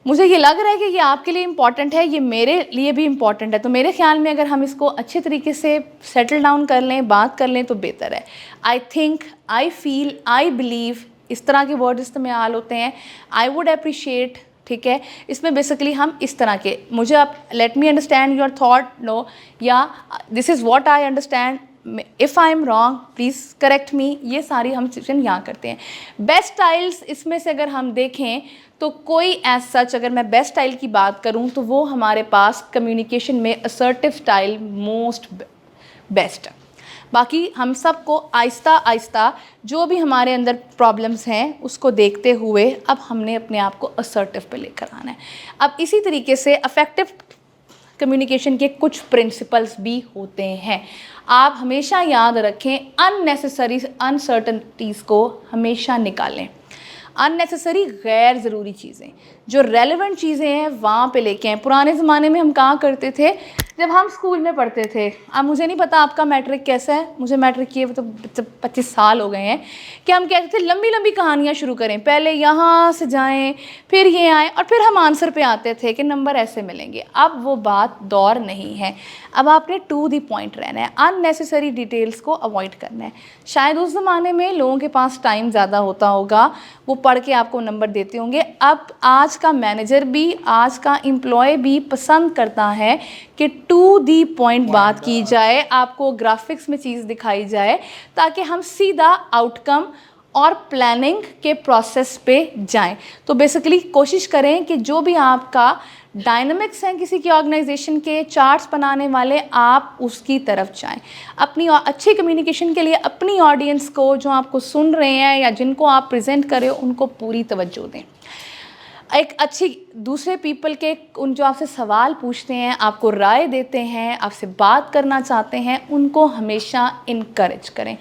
मुझे ये लग रहा है कि ये आपके लिए इम्पॉर्टेंट है, ये मेरे लिए भी इम्पॉर्टेंट है, तो मेरे ख्याल में अगर हम इसको अच्छे तरीके से सेटल डाउन कर लें, बात कर लें तो बेहतर है। I think, I feel, I believe, इस तरह के वर्ड इस्तेमाल होते हैं। आई वुड अप्रिशिएट, ठीक है, इसमें बेसिकली हम इस तरह के, मुझे आप let me understand your thought, no, yeah this is what I understand, if I am wrong please correct me, ये सारी हम सिचुएशन यहाँ करते हैं। बेस्ट स्टाइल्स इसमें से अगर हम देखें तो कोई एज सच, अगर मैं बेस्ट स्टाइल की बात करूँ तो वो हमारे पास कम्युनिकेशन में असर्टिव स्टाइल मोस्ट बेस्ट है। बाकी हम सबको आहिस्ता आहिस्ता जो भी हमारे अंदर प्रॉब्लम्स हैं उसको देखते हुए अब हमने अपने आप को असर्टिव पे लेकर आना है। अब इसी तरीके से अफेक्टिव कम्युनिकेशन के कुछ प्रिंसिपल्स भी होते हैं। आप हमेशा याद रखें, अननेसेसरी अनसर्टनिटीज़ को हमेशा निकालें। अननेसेसरी गैर ज़रूरी चीज़ें, जो रेलेवेंट चीज़ें हैं वहाँ पे लेके आएँ। पुराने ज़माने में हम कहाँ करते थे, जब हम स्कूल में पढ़ते थे, अब मुझे नहीं पता आपका मैट्रिक कैसा है, मुझे मैट्रिक किए तो 25 साल हो गए हैं, कि हम कहते थे लंबी लंबी कहानियाँ शुरू करें, पहले यहाँ से जाएं फिर ये आएँ और फिर हम आंसर पे आते थे कि नंबर ऐसे मिलेंगे। अब वो बात दौर नहीं है, अब आपने टू द पॉइंट रहना है, अननेसेसरी डिटेल्स को अवॉइड करना है। शायद उस ज़माने में लोगों के पास टाइम ज़्यादा होता होगा, वो पढ़ के आपको नंबर देते होंगे। अब आज का मैनेजर भी, आज का एम्प्लॉय भी पसंद करता है कि टू दी पॉइंट बात की जाए, आपको ग्राफिक्स में चीज़ दिखाई जाए, ताकि हम सीधा आउटकम और प्लानिंग के प्रोसेस पे जाएं। तो बेसिकली कोशिश करें कि जो भी आपका डायनामिक्स हैं किसी की ऑर्गेनाइजेशन के, चार्ट्स बनाने वाले, आप उसकी तरफ जाएं। अपनी अच्छी कम्युनिकेशन के लिए अपनी ऑडियंस को, जो आपको सुन रहे हैं या जिनको आप प्रेजेंट कर रहे हो, उनको पूरी तवज्जो दें। एक अच्छी दूसरे पीपल के, उन जो आपसे सवाल पूछते हैं, आपको राय देते हैं, आपसे बात करना चाहते हैं, उनको हमेशा इनकरेज करें।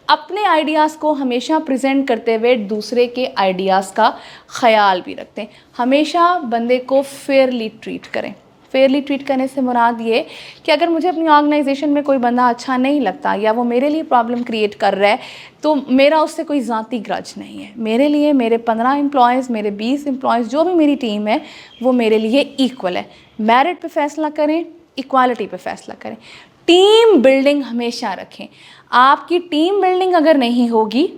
अपने आइडियाज़ को हमेशा प्रेजेंट करते हुए दूसरे के आइडियाज़ का ख्याल भी रखते हैं। हमेशा बंदे को फेयरली ट्रीट करें। फेयरली ट्रीट करने से मुराद ये कि अगर मुझे अपनी ऑर्गेनाइजेशन में कोई बंदा अच्छा नहीं लगता या वो मेरे लिए प्रॉब्लम क्रिएट कर रहा है, तो मेरा उससे कोई ज़ाती ग्रज नहीं है। मेरे लिए मेरे 15 एम्प्लॉयज़, मेरे 20 एम्प्लॉयज़, जो भी मेरी टीम है, वो मेरे लिए इक्वल है। मेरिट पे फैसला करें, इक्वालिटी पे फैसला करें। टीम बिल्डिंग हमेशा रखें। आपकी टीम बिल्डिंग अगर नहीं होगी,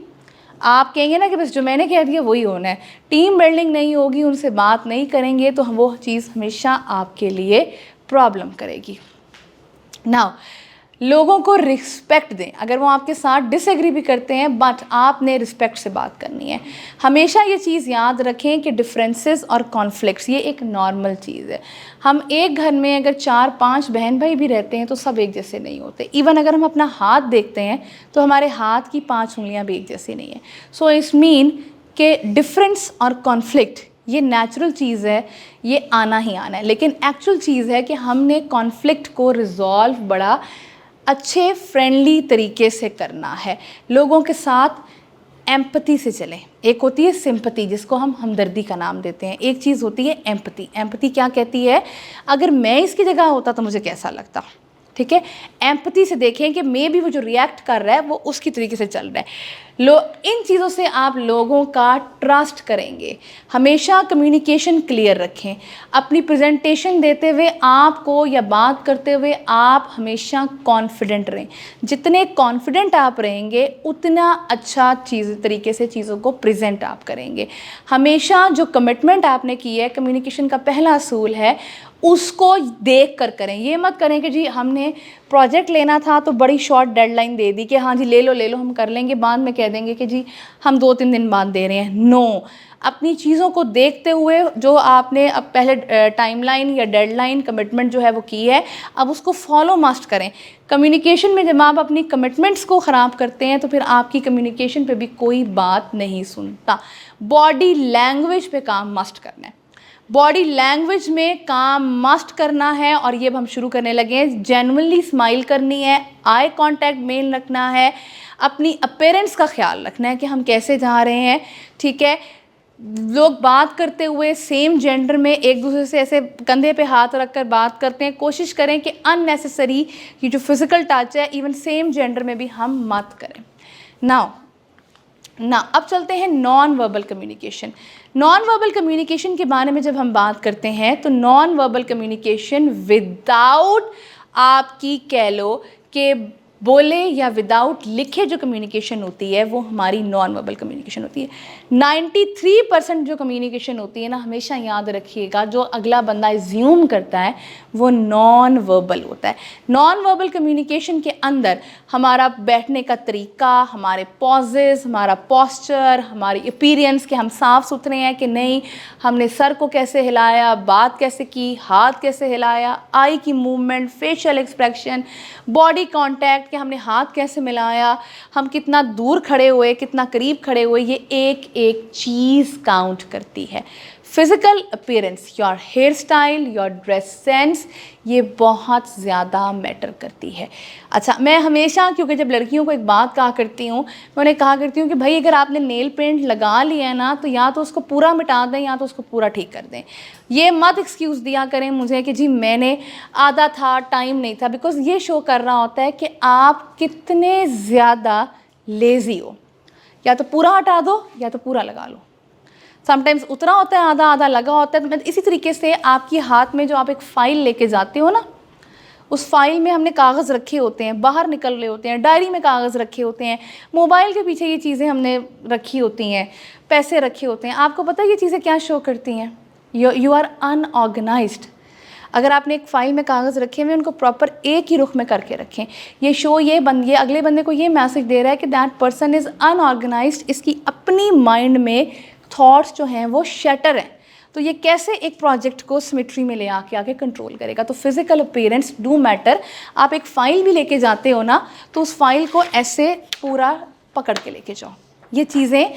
आप कहेंगे ना कि बस जो मैंने कह दिया वही होना है, टीम बिल्डिंग नहीं होगी, उनसे बात नहीं करेंगे, तो वो चीज़ हमेशा आपके लिए प्रॉब्लम करेगी। नाउ, लोगों को रिस्पेक्ट दें। अगर वो आपके साथ डिसएग्री भी करते हैं, बट आपने रिस्पेक्ट से बात करनी है। हमेशा ये चीज़ याद रखें कि डिफरेंसेस और कॉन्फ्लिक्ट्स ये एक नॉर्मल चीज़ है। हम एक घर में अगर 4-5 बहन भाई भी रहते हैं तो सब एक जैसे नहीं होते। इवन अगर हम अपना हाथ देखते हैं तो हमारे हाथ की 5 उंगलियां भी एक जैसी नहीं है। सो इट्स मीन कि डिफरेंस और कॉन्फ्लिक्ट ये नेचुरल चीज़ है, ये आना ही आना है। लेकिन एक्चुअल चीज़ है कि हमने कॉन्फ्लिक्ट को रिजॉल्व बड़ा अच्छे फ्रेंडली तरीके से करना है। लोगों के साथ एम्पैथी से चलें। एक होती है सिंपैथी, जिसको हम हमदर्दी का नाम देते हैं। एक चीज़ होती है एम्पैथी। एम्पैथी क्या कहती है? अगर मैं इसकी जगह होता तो मुझे कैसा लगता। ठीक है, एम्पैथी से देखें कि मे भी वो जो रिएक्ट कर रहा है वो उसकी तरीके से चल रहा है। इन चीज़ों से आप लोगों का ट्रस्ट करेंगे। हमेशा कम्युनिकेशन क्लियर रखें। अपनी प्रेजेंटेशन देते हुए आपको या बात करते हुए आप हमेशा कॉन्फिडेंट रहें। जितने कॉन्फिडेंट आप रहेंगे उतना अच्छा तरीके से चीज़ों को प्रेजेंट आप करेंगे। हमेशा जो कमिटमेंट आपने की है, कम्युनिकेशन का पहला असूल है, उसको देख कर करें। ये मत करें कि जी हमने प्रोजेक्ट लेना था तो बड़ी शॉर्ट डेडलाइन दे दी कि हाँ जी ले लो हम कर लेंगे, बाद में कह देंगे कि जी हम 2-3 दिन बाद दे रहे हैं। नो, अपनी चीज़ों को देखते हुए जो आपने अब पहले टाइमलाइन या डेडलाइन कमिटमेंट जो है वो की है, अब उसको फॉलो मस्ट करें। कम्युनिकेशन में जब आप अपनी कमिटमेंट्स को ख़राब करते हैं तो फिर आपकी कम्युनिकेशन पे भी कोई बात नहीं सुनता। बॉडी लैंग्वेज पे काम मस्ट करना है। बॉडी लैंग्वेज में काम मस्ट करना है, और ये अब हम शुरू करने लगे हैं। जेन्युइनली स्माइल करनी है, आई कांटेक्ट मेन रखना है, अपनी अपीयरेंस का ख्याल रखना है कि हम कैसे जा रहे हैं। ठीक है, लोग बात करते हुए सेम जेंडर में एक दूसरे से ऐसे कंधे पे हाथ रख कर बात करते हैं। कोशिश करें कि अननेसेसरी ये जो फिज़िकल टच है इवन सेम जेंडर में भी हम मत करें। ना अब चलते हैं non verbal communication. Non verbal communication के बारे में जब हम बात करते हैं तो नॉन वर्बल कम्युनिकेशन विदाउट आपकी कह लो कि बोले या विदाउट लिखे जो कम्युनिकेशन होती है वो हमारी नॉन वर्बल कम्युनिकेशन होती है। 93% जो कम्युनिकेशन होती है ना, हमेशा याद रखिएगा, जो अगला बंदा एज्यूम करता है वो नॉन वर्बल होता है। नॉन वर्बल कम्युनिकेशन के अंदर हमारा बैठने का तरीका, हमारे पॉजेस, हमारा पॉस्चर, हमारी अपीयरेंस कि हम साफ़ सुथरे हैं कि नहीं, हमने सर को कैसे हिलाया, बात कैसे की, हाथ कैसे हिलाया, आई की movement, facial expression, body contact कि हमने हाथ कैसे मिलाया, हम कितना दूर खड़े हुए, कितना करीब खड़े हुए, ये एक एक चीज़ काउंट करती है। Physical appearance, your hairstyle, your dress sense, ये बहुत ज़्यादा मैटर करती है। अच्छा, मैं हमेशा, क्योंकि जब लड़कियों को एक बात कहा करती हूँ, मैं उन्हें कहा करती हूँ कि भाई अगर आपने नेल पेंट लगा लिया है ना, तो या तो उसको पूरा मिटा दें या तो उसको पूरा ठीक कर दें। ये मत एक्सक्यूज़ दिया करें मुझे कि जी मैंने आधा था, टाइम नहीं था, बिकॉज़ ये शो कर रहा होता है कि आप कितने ज़्यादा लेज़ी हो। या तो पूरा हटा दो या तो पूरा लगा लो। समटाइम्स उतना होता है, आधा आधा लगा होता है। तो इसी तरीके से आपके हाथ में जो आप एक फ़ाइल लेके जाते हो ना, उस फाइल में हमने कागज़ रखे होते हैं, बाहर निकल रहे होते हैं, डायरी में कागज़ रखे होते हैं, मोबाइल के पीछे ये चीज़ें हमने रखी होती हैं, पैसे रखे होते हैं। आपको पता है ये चीज़ें क्या शो करती हैं? You are unorganised. अगर आपने एक फ़ाइल में कागज़ रखे हुए उनको प्रॉपर एक ही रुख में करके रखें। ये अगले बंदे को ये मैसेज दे रहा है कि दैट पर्सन इज़ अनऑर्गेनाइज्ड, इसकी अपनी माइंड में थॉट्स जो हैं वो शटर हैं। तो ये कैसे एक प्रोजेक्ट को सिमेट्री में ले आके कंट्रोल करेगा। तो फिजिकल अपीयरेंस डू मैटर। आप एक फ़ाइल भी लेके जाते हो ना, तो उस फाइल को ऐसे पूरा पकड़ के लेके जाओ। ये चीज़ें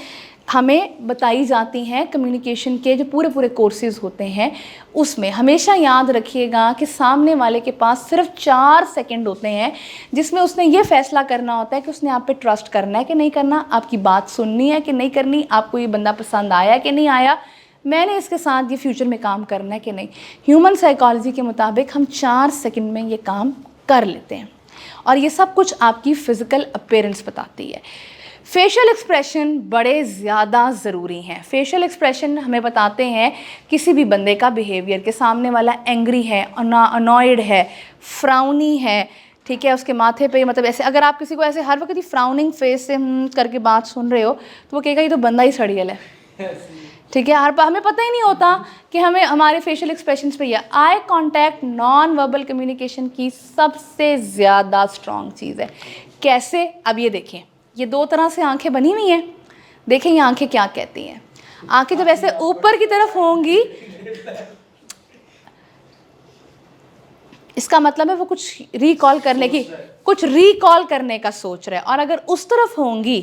हमें बताई जाती हैं कम्युनिकेशन के जो पूरे कोर्सेज होते हैं उसमें। हमेशा याद रखिएगा कि सामने वाले के पास सिर्फ 4 सेकंड होते हैं जिसमें उसने ये फैसला करना होता है कि उसने आप पे ट्रस्ट करना है कि नहीं करना, आपकी बात सुननी है कि नहीं करनी, आपको ये बंदा पसंद आया कि नहीं आया, मैंने इसके साथ ये फ्यूचर में काम करना है कि नहीं। ह्यूमन साइकोलॉजी के मुताबिक हम 4 सेकंड में ये काम कर लेते हैं और ये सब कुछ आपकी फ़िज़िकल अपीयरेंस बताती है। फेशियल एक्सप्रेशन बड़े ज़्यादा ज़रूरी हैं। फेशियल एक्सप्रेशन हमें बताते हैं किसी भी बंदे का बिहेवियर, के सामने वाला एंग्री है, अनॉयड है, फ्राउनी है, ठीक है, उसके माथे पे मतलब ऐसे, अगर आप किसी को ऐसे हर वक्त ही फ्राउनिंग फेस से करके बात सुन रहे हो तो वो कहेगा ये तो बंदा ही सड़ियल है, ठीक है। हमें पता ही नहीं होता कि हमें हमारे फेशियल एक्सप्रेशंस पे ये eye contact non verbal communication की सबसे ज़्यादा स्ट्रॉन्ग चीज़ है। कैसे? अब ये देखें, ये 2 तरह से आंखें बनी हुई हैं। देखें ये आंखें क्या कहती हैं। आंखें जब ऐसे ऊपर की तरफ होंगी इसका मतलब है वो कुछ रिकॉल करने का सोच रहा है, और अगर उस तरफ होंगी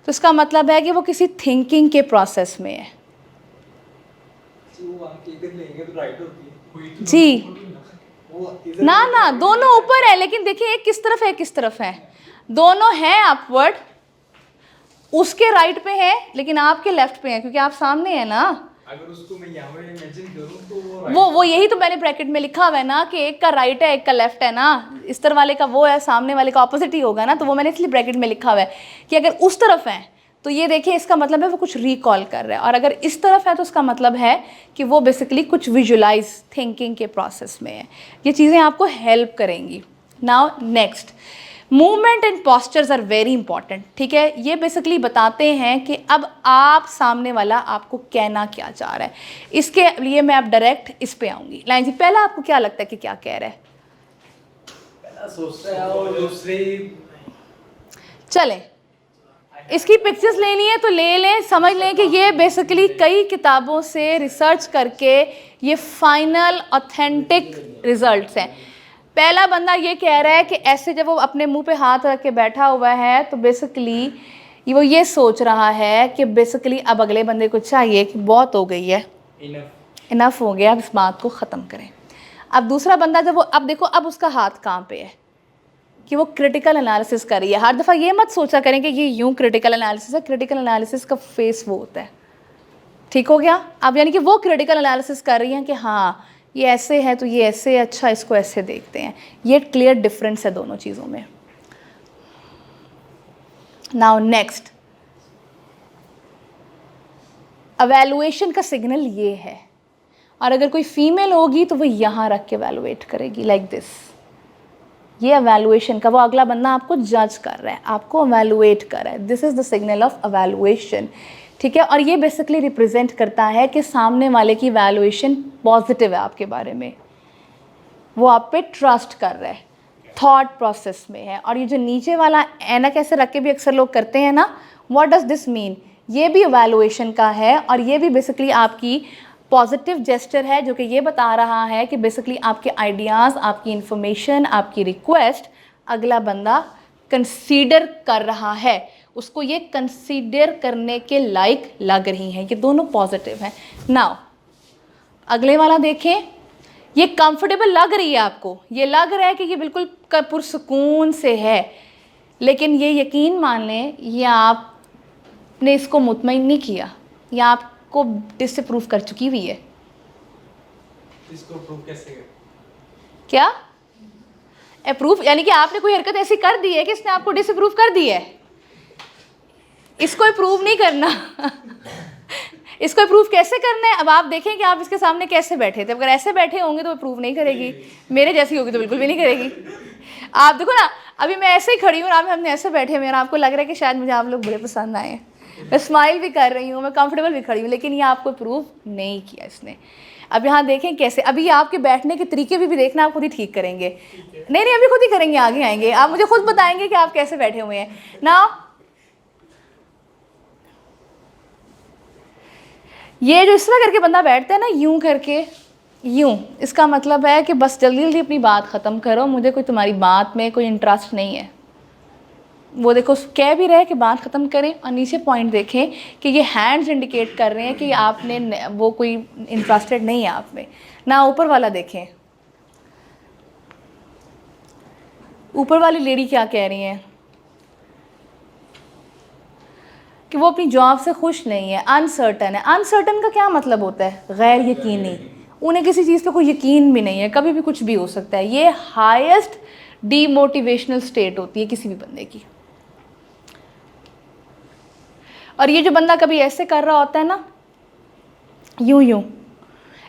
तो इसका मतलब है कि वो किसी थिंकिंग के प्रोसेस में है। जी ना दोनों ऊपर है, लेकिन देखिए एक किस तरफ है, दोनों हैं अपवर्ड, उसके राइट पे है लेकिन आपके लेफ्ट पे है क्योंकि आप सामने है ना। अगर उसको मैं यहाँ पे इमेजिन करूँ तो वो यही तो मैंने ब्रैकेट में लिखा हुआ है ना कि एक का राइट है एक का लेफ्ट है ना, इस तरफ वाले का वो है, सामने वाले का ऑपोजिट ही होगा ना, तो वो मैंने इसलिए ब्रैकेट में लिखा हुआ है कि अगर उस तरफ है तो ये देखिए इसका मतलब है वो कुछ रिकॉल कर रहा है, और अगर इस तरफ है तो उसका मतलब है कि वो बेसिकली कुछ विजुलाइज थिंकिंग के प्रोसेस में है। ये चीज़ें आपको हेल्प करेंगी। Now next, movement and postures are very important, ठीक है। ये बेसिकली बताते हैं कि अब आप सामने वाला आपको कहना क्या चाह रहा है। इसके लिए मैं अब डायरेक्ट इस पे आऊँगी। लाइन जी, पहला आपको क्या लगता है कि क्या कह रहा है? पहला सोचता है और दूसरे चलें, इसकी पिक्चर्स लेनी है तो ले लें, समझ लें कि ये बेसिकली कई किताबों से रिसर्च करके ये फाइनल ऑथेंटिक रिजल्ट्स हैं। पहला बंदा ये कह रहा है कि ऐसे जब वो अपने मुंह पे हाथ रख के बैठा हुआ है तो बेसिकली वो ये सोच रहा है कि बेसिकली अब अगले बंदे को चाहिए कि बहुत हो गई है, इनफ हो गया, अब इस बात को ख़त्म करें। अब दूसरा बंदा जब वो, अब देखो अब उसका हाथ कहाँ पे है कि वो क्रिटिकल एनालिसिस कर रही है। हर दफ़ा ये मत सोचा करें कि ये यूँ क्रिटिकल एनालिसिस है, क्रिटिकल एनालिसिस का फेस वो होता है, ठीक हो गया। अब यानी कि वो क्रिटिकल एनालिसिस कर रही हैं कि हाँ ये ऐसे है तो ये ऐसे, अच्छा इसको ऐसे देखते हैं। ये क्लियर डिफरेंस है दोनों चीज़ों में। नाउ नेक्स्ट, एवेलुएशन का सिग्नल ये है, और अगर कोई फीमेल होगी तो वो यहाँ रख के एवेलुएट करेगी लाइक दिस। ये एवेलुएशन का, वो अगला बंदा आपको जज कर रहा है, आपको एवेलुएट कर रहा है, this is the signal of evaluation, ठीक है। और ये बेसिकली रिप्रेजेंट करता है कि सामने वाले की एवेलुएशन पॉजिटिव है आपके बारे में, वो आप पे ट्रस्ट कर रहा है, थॉट प्रोसेस में है। और ये जो नीचे वाला ऐनक ऐसे रख के भी अक्सर लोग करते हैं ना, व्हाट डज दिस मीन, ये भी एवेलुएशन का है, और ये भी बेसिकली आपकी पॉजिटिव जेस्चर है जो कि ये बता रहा है कि बेसिकली आपके आइडियाज़, आपकी इन्फॉर्मेशन, आपकी रिक्वेस्ट अगला बंदा कंसीडर कर रहा है, उसको ये कंसीडर करने के लायक लग रही हैं। ये दोनों पॉजिटिव हैं। नाउ अगले वाला देखें, ये कंफर्टेबल लग रही है आपको, ये लग रहा है कि ये बिल्कुल पुरसुकून से है, लेकिन ये यकीन मान लें ये आपने इसको मुतमईन नहीं किया, या आपको डिसअप्रूव कर चुकी हुई है। इसको प्रूव कैसे करें? क्या अप्रूव, यानी कि आपने कोई हरकत ऐसी कर दी है कि इसने आपको डिसअप्रूव कर दी है। इसको अप्रूव नहीं करना इसको अप्रूव कैसे करना है? अब आप देखें कि आप इसके सामने कैसे बैठे थे। अगर ऐसे बैठे होंगे तो अप्रूव नहीं करेगी, मेरे जैसी होगी तो बिल्कुल भी नहीं करेगी। आप देखो ना, अभी मैं ऐसे ही खड़ी हूँ, आप हमने ऐसे बैठे हुए हैं, आपको लग रहा है कि शायद मुझे आप लोग बड़े पसंद आए हैं, मैं स्माइल भी कर रही हूँ, मैं कंफर्टेबल भी खड़ी हूँ, लेकिन ये आपको अप्रूव नहीं किया इसने। अब यहाँ देखें कैसे, अभी आपके बैठने के तरीके भी देखना, आप खुद ही ठीक करेंगे। नहीं नहीं अभी खुद ही करेंगे, आगे आएंगे आप मुझे खुद बताएंगे कि आप कैसे बैठे हुए हैं ना। ये जो इस तरह करके बंदा बैठता है ना, यूं करके, यूं, इसका मतलब है कि बस जल्दी जल्दी अपनी बात ख़त्म करो, मुझे कोई तुम्हारी बात में कोई इंटरेस्ट नहीं है। वो देखो कह भी रहे कि बात ख़त्म करें, और नीचे पॉइंट देखें कि ये हैंड्स इंडिकेट कर रहे हैं कि आपने वो कोई इंटरेस्टेड नहीं है आप में ना। ऊपर वाला देखें, ऊपर वाली लेडी क्या कह रही हैं कि वो अपनी जॉब से खुश नहीं है, अनसर्टन है। अनसर्टन का क्या मतलब होता है? गैर यकीनी, उन्हें किसी चीज़ पे कोई यकीन भी नहीं है, कभी भी कुछ भी हो सकता है। ये हाईएस्ट डीमोटिवेशनल स्टेट होती है किसी भी बंदे की। और ये जो बंदा कभी ऐसे कर रहा होता है ना, यूं यूं,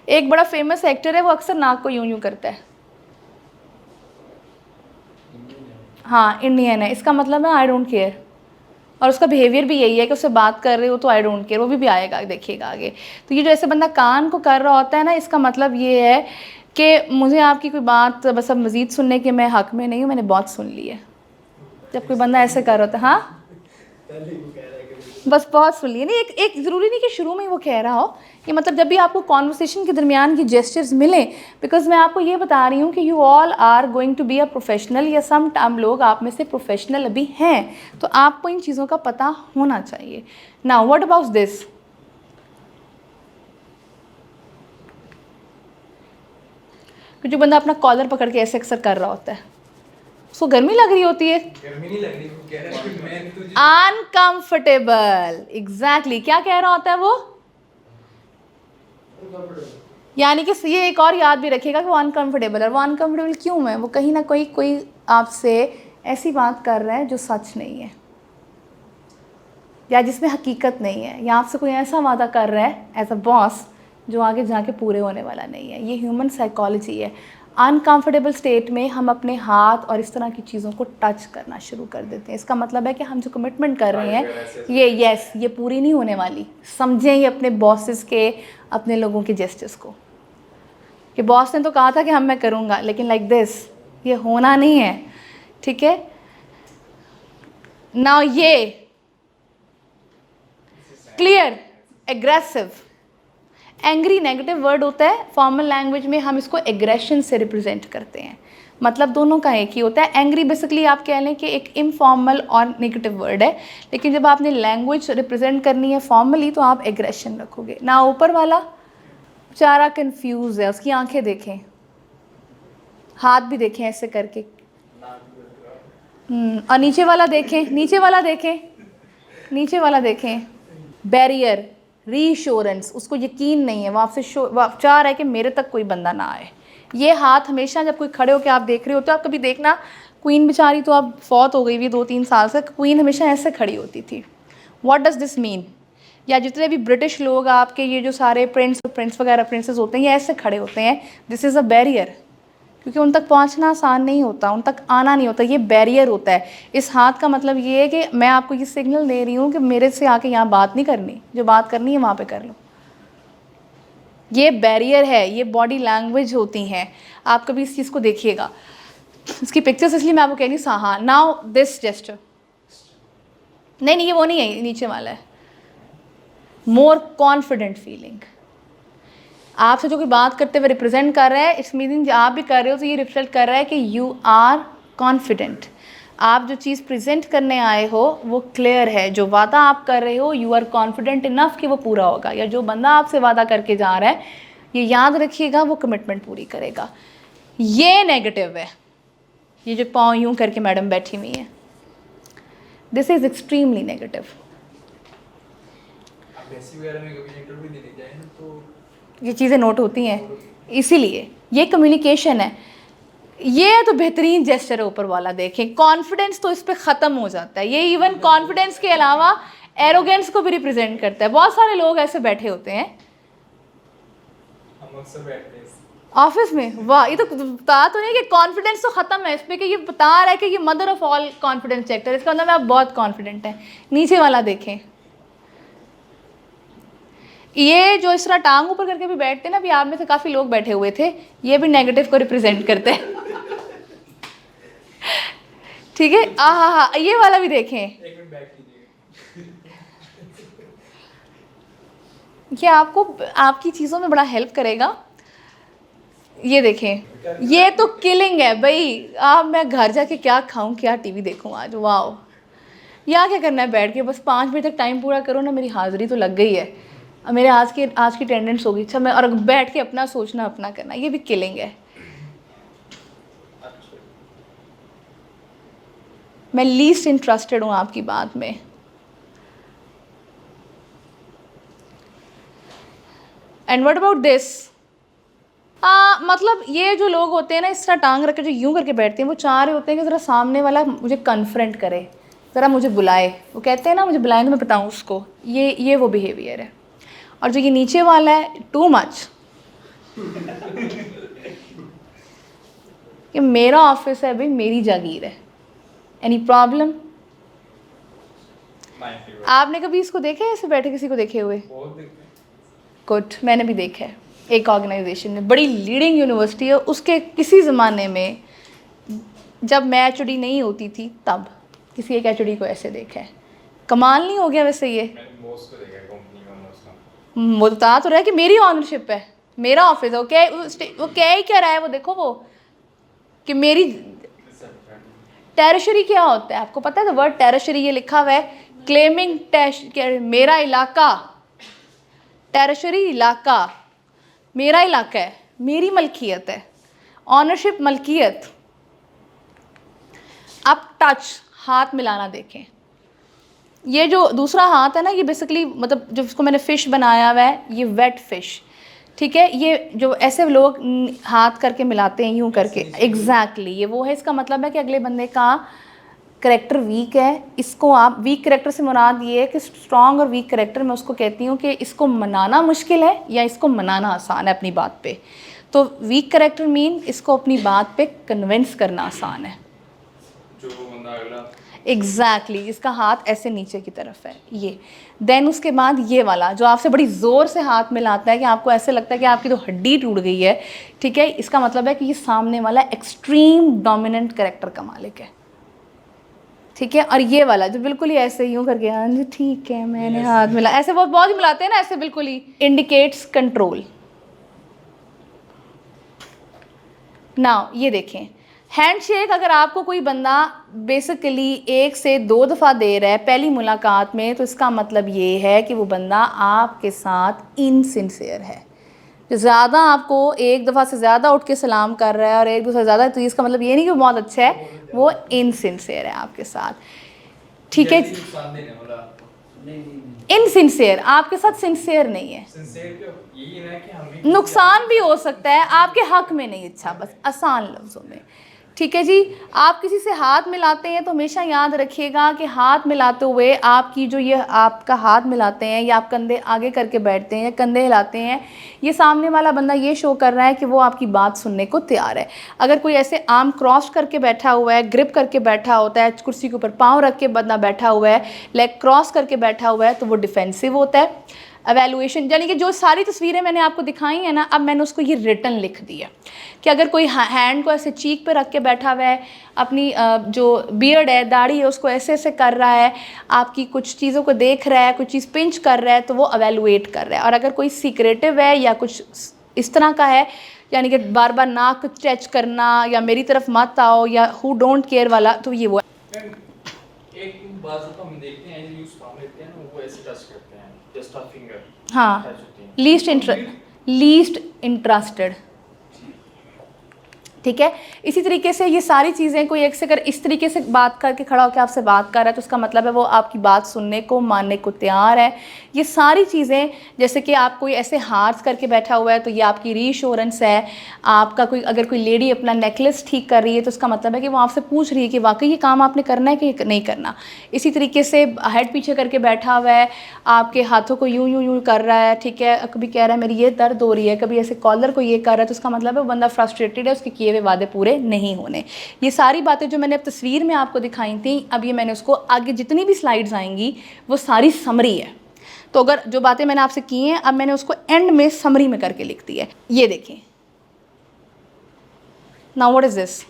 एक बड़ा फेमस एक्टर है, वो अक्सर नाक को यूं यूं करता है। हाँ इंडियन है, इसका मतलब है आई डोंट केयर, और उसका बिहेवियर भी यही है कि उससे बात कर रहे हो तो आई डोंट केयर, वो भी आएगा देखिएगा आगे। तो ये जो ऐसे बंदा कान को कर रहा होता है ना, इसका मतलब ये है कि मुझे आपकी कोई बात बस अब मज़ीद सुनने के मैं हक़ में नहीं हूँ, मैंने बहुत सुन ली है। जब कोई बंदा ऐसे कर रहा होता है, हाँ बस बहुत सुन लिए। नहीं एक ज़रूरी नहीं कि शुरू में ही वो कह रहा हो, कि मतलब जब भी आपको कॉन्वर्सेशन के दरमियान की जेस्चर्स मिलें, बिकॉज मैं आपको ये बता रही हूँ कि you all are going to be a professional, या सम टाइम लोग आप में से प्रोफेशनल अभी हैं, तो आपको इन चीज़ों का पता होना चाहिए। नाउ व्हाट अबाउट दिस, जो बंदा अपना कॉलर पकड़ के ऐसे अक्सर कर रहा होता है, उसको गर्मी लग रही होती है, गर्मी नहीं लग रही, वो कह रहा है कि मैं तुझे अनकंफर्टेबल। एग्जैक्टली क्या कह रहा होता है वो, यानी कि ये एक और याद भी रखिएगा कि वो अनकंफर्टेबल है। वो अनकंफर्टेबल क्यों है? वो कहीं ना कहीं कोई आपसे ऐसी बात कर रहा है जो सच नहीं है, या जिसमें हकीकत नहीं है, या आपसे कोई ऐसा वादा कर रहा है एज अ बॉस जो आगे जाके पूरे होने वाला नहीं है। ये ह्यूमन साइकोलॉजी है। अनकंफर्टेबल स्टेट में हम अपने हाथ और इस तरह की चीज़ों को टच करना शुरू कर देते हैं। इसका मतलब है कि हम जो कमिटमेंट कर रहे हैं ये पूरी नहीं होने वाली। समझें ये अपने बॉसेस के, अपने लोगों के जेस्चर्स को, कि बॉस ने तो कहा था कि मैं करूँगा, लेकिन लाइक दिस ये होना नहीं है, ठीक है ना। ये clear, aggressive, angry negative word होता है। फॉर्मल लैंग्वेज में हम इसको एग्रेशन से रिप्रेजेंट करते हैं, मतलब दोनों का एक ही होता है। एंग्री बेसिकली आप कह लें कि एक इनफॉर्मल और नेगेटिव वर्ड है, लेकिन जब आपने लैंग्वेज रिप्रेजेंट करनी है फॉर्मली तो आप एग्रेशन रखोगे ना। ऊपर वाला बेचारा कंफ्यूज है, उसकी आंखें देखें, हाथ भी देखें ऐसे करके, और नीचे वाला देखें, नीचे वाला देखें, नीचे वाला देखें, बैरियर, रीश्योरेंस, उसको यकीन नहीं है, वो आपसे चाह रहा है कि मेरे तक कोई बंदा ना आए। ये हाथ हमेशा जब कोई खड़े होकर आप देख रहे हो, तो आप कभी देखना, क्वीन बेचारी तो अब फौत हो गई हुई 2-3 साल से, क्वीन हमेशा ऐसे खड़ी होती थी। What does this mean? या जितने भी ब्रिटिश लोग आपके, ये जो सारे प्रिंस वगैरह प्रिंसेस होते हैं, ये ऐसे खड़े होते हैं। दिस इज़ अ बैरियर, क्योंकि उन तक पहुंचना आसान नहीं होता, उन तक आना नहीं होता, ये बैरियर होता है। इस हाथ का मतलब ये है कि मैं आपको ये सिग्नल दे रही हूँ कि मेरे से आके यहाँ बात नहीं करनी, जो बात करनी है वहाँ पे कर लो। ये बैरियर है, ये बॉडी लैंग्वेज होती हैं। आप कभी इस चीज़ को देखिएगा, इसकी पिक्चर्स इसलिए मैं आपको कह रही हूँ। हाँ नाउ दिस जेस्चर, नहीं ये वो नहीं है, नीचे वाला है। मोर कॉन्फिडेंट फीलिंग, आपसे जो कोई बात करते हुए रिप्रेजेंट कर रहा है, इट्स मीनिंग आप भी कर रहे हो तो ये रिफ्लेक्ट कर रहा है कि यू आर कॉन्फिडेंट। आप जो चीज़ प्रेजेंट करने आए हो वो क्लियर है, जो वादा आप कर रहे हो यू आर कॉन्फिडेंट इनफ कि वो पूरा होगा, या जो बंदा आपसे वादा करके जा रहा है ये याद रखिएगा वो कमिटमेंट पूरी करेगा। ये नेगेटिव है, ये जो पाँव यूँ करके मैडम बैठी हुई है, दिस इज़ एक्सट्रीमली नेगेटिव। आप ऐसी वगैरह में कभी इंटरव्यू देने जाए ना, तो ये चीज़ें नोट होती हैं, इसीलिए ये कम्युनिकेशन है। ये तो बेहतरीन जेस्चर है ऊपर वाला, देखें कॉन्फिडेंस तो इस पर ख़त्म हो जाता है। ये इवन कॉन्फिडेंस के अलावा एरोगेंस को भी रिप्रेजेंट करता है। बहुत सारे लोग ऐसे बैठे होते हैं हम अक्सर बैठते हैं ऑफिस में, वाह ये तो बता तो नहीं कि कॉन्फिडेंस तो ख़त्म है इस पर, कि ये बता रहा है कि ये मदर ऑफ ऑल कॉन्फिडेंस चेक्टर, इसका मतलब आप बहुत कॉन्फिडेंट हैं। नीचे वाला देखें, ये जो इस तरह टांग ऊपर करके भी बैठते हैं ना, अभी आप में से काफ़ी लोग बैठे हुए थे, ये भी नेगेटिव को रिप्रेजेंट करते हैं। ठीक है, हाँ, ये वाला भी देखें। एक मिनट बैक कीजिएगा। ये आपको आपकी चीज़ों में बड़ा हेल्प करेगा। ये देखें, ये तो किलिंग है भाई। अब मैं घर जाके क्या खाऊं, क्या टीवी देखूं आज, वाओ। या क्या करना है, बैठ के बस 5 बजे तक टाइम पूरा करो ना, मेरी हाज़िरी तो लग गई है। अब मेरे आज की अटेंडेंस होगी, अच्छा मैं, और बैठ के अपना सोचना, अपना करना, ये भी किलिंग है। मैं लीस्ट इंटरेस्टेड हूँ आपकी बात में। And what about this? मतलब ये जो लोग होते हैं ना, इस तरह टांग रख के जो यूं करके बैठते हैं, वो चाह रहे होते हैं कि ज़रा सामने वाला मुझे कन्फ्रंट करे, ज़रा मुझे बुलाए। वो कहते हैं ना, मुझे बुलाएं तो मैं बताऊँ उसको। ये वो बिहेवियर है। और जो ये नीचे वाला है, टू मच। कि मेरा ऑफिस है भाई, मेरी जागीर है। Any problem? आपने कभी इसको देखा है ऐसे बैठे, किसी को देखे हुए? गुड, मैंने भी देखा है। एक ऑर्गेनाइजेशन में, बड़ी लीडिंग यूनिवर्सिटी है, उसके किसी ज़माने में जब मैं एचओडी नहीं होती थी, तब किसी एक एचओडी को ऐसे देखा है। कमाल नहीं हो गया वैसे? ये वो बता तो रहा है कि मेरी ऑनरशिप है, मेरा ऑफिस है। वो कह ही क्या रहा है, वो देखो, वो कि मेरी टेरिशरी क्या होता है आपको पता है? द वर्ड टेरिशरी ये लिखा हुआ है, क्लेमिंग मेरा इलाका। टेरिशरी इलाका, मेरा इलाका है, मेरी मलकियत है। ऑनरशिप मलकियत। आप टच, हाथ मिलाना देखें। ये जो दूसरा हाथ है ना, ये बेसिकली मतलब जो इसको मैंने फ़िश बनाया हुआ है, ये वेट फ़िश, ठीक है। ये जो ऐसे लोग हाथ करके मिलाते हैं यूं करके, एग्जैक्टली ये वो है। इसका मतलब है कि अगले बंदे का करेक्टर वीक है। इसको आप वीक करेक्टर से मुराद ये है कि स्ट्रॉन्ग और वीक करेक्टर मैं उसको कहती हूँ कि इसको मनाना मुश्किल है या इसको मनाना आसान है अपनी बात पे। तो वीक करेक्टर मीन इसको अपनी बात पे कन्विंस करना आसान है। जो बंदा अगला एग्जैक्टली इसका हाथ ऐसे नीचे की तरफ है ये। देन उसके बाद ये वाला जो आपसे बड़ी ज़ोर से हाथ मिलाता है कि आपको ऐसे लगता है कि आपकी तो हड्डी टूट गई है, ठीक है। इसका मतलब है कि ये सामने वाला एक्सट्रीम डोमिनेंट करेक्टर का मालिक है, ठीक है। और ये वाला जो बिल्कुल ही ऐसे यूँ करके, हाँ जी ठीक है मैंने हाथ मिला, ऐसे बहुत ही मिलाते हैं ना, ऐसे बिल्कुल ही, इंडिकेट्स कंट्रोल। नाउ ये देखें, हैंडशेक अगर आपको कोई बंदा बेसिकली 1 से 2 दफ़ा दे रहा है पहली मुलाकात में, तो इसका मतलब ये है कि वो बंदा आपके साथ इनसिंसियर है। जो ज़्यादा आपको 1 दफ़ा से ज़्यादा उठ के सलाम कर रहा है और 1 दूसरा ज़्यादा, तो इसका मतलब ये नहीं कि वो बहुत अच्छा है, वो इनसिंसियर है आपके साथ, ठीक है। इनसिंसियर, आपके साथ सिंसियर नहीं है। नुकसान भी हो सकता है, आपके हक में नहीं, अच्छा बस आसान लफ्ज़ों में, ठीक है जी। आप किसी से हाथ मिलाते हैं तो हमेशा याद रखिएगा कि हाथ मिलाते हुए आपकी जो ये आपका हाथ मिलाते हैं या आप कंधे आगे करके बैठते हैं या कंधे हिलाते हैं, ये सामने वाला बंदा ये शो कर रहा है कि वो आपकी बात सुनने को तैयार है। अगर कोई ऐसे आर्म क्रॉस करके बैठा हुआ है, ग्रिप करके बैठा होता है, कुर्सी के ऊपर पाँव रख के बंदा बैठा हुआ है, लेग क्रॉस करके बैठा हुआ है, तो वो डिफेंसिव होता है। एवेलुएशन यानी कि जो सारी तस्वीरें मैंने आपको दिखाई हैं ना, अब मैंने उसको ये रिटन लिख दिया कि अगर कोई हैंड को ऐसे चीक पे रख के बैठा हुआ है, अपनी जो बियर्ड है, दाढ़ी है, उसको ऐसे ऐसे कर रहा है, आपकी कुछ चीज़ों को देख रहा है, कुछ चीज़ पिंच कर रहा है, तो वो एवेलुएट कर रहा है। और अगर कोई सीक्रेटिव है या कुछ इस तरह का है, यानी कि बार बार नाक टच करना या मेरी तरफ मत आओ या हु डोंट केयर वाला, तो ये वो है। एक बात तो हम देखते हैं यूज काम लेते हैं ना, वो ऐसे टच करते हैं, जस्ट अ फिंगर, हाँ, लीस्ट इंटरेस्टेड, ठीक है। इसी तरीके से ये सारी चीज़ें, कोई एक से अगर इस तरीके से बात करके खड़ा होकर आपसे बात कर रहा है, तो उसका मतलब है वो आपकी बात सुनने को, मानने को तैयार है। ये सारी चीज़ें, जैसे कि आप कोई ऐसे हाथ करके बैठा हुआ है, तो ये आपकी रीअश्योरेंस है। आपका कोई अगर कोई लेडी अपना नेकलेस ठीक कर रही है, तो उसका मतलब है कि वो आपसे पूछ रही है कि वाकई ये काम आपने करना है कि नहीं करना। इसी तरीके से हेड पीछे करके बैठा हुआ है, आपके हाथों को यूं यूं यूं कर रहा है, ठीक है। कभी कह रहा है मेरी ये दर्द हो रही है, कभी ऐसे कॉलर को ये कर रहा है, तो उसका मतलब है वो बंदा फ्रस्ट्रेटेड है, उसके किए हुए वादे पूरे नहीं होने। ये सारी बातें जो मैंने अब तस्वीर में आपको दिखाई थी, अब ये मैंने उसको आगे जितनी भी स्लाइड्स आएंगी वो सारी समरी है। तो अगर जो बातें मैंने आपसे की हैं, अब मैंने उसको एंड में समरी में करके लिख दी है। ये देखें, now what is this?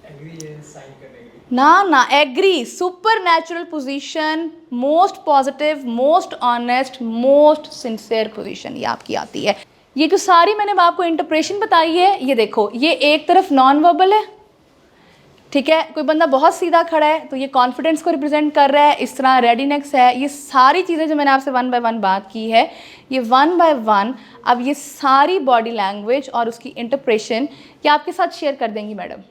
Agree है, साइन करने की। ना agree, super natural position, most positive, most honest, most sincere position ये आपकी आती है। ये जो सारी मैंने आपको इंटरप्रेशन बताई है, ये देखो, ये एक तरफ नॉन वर्बल है, ठीक है। कोई बंदा बहुत सीधा खड़ा है तो ये कॉन्फिडेंस को रिप्रेजेंट कर रहा है, इस तरह रेडीनेस है। ये सारी चीज़ें जो मैंने आपसे वन बाय वन बात की है, ये वन बाय वन अब ये सारी बॉडी लैंग्वेज और उसकी इंटरप्रेशन ये आपके साथ शेयर कर देंगी मैडम।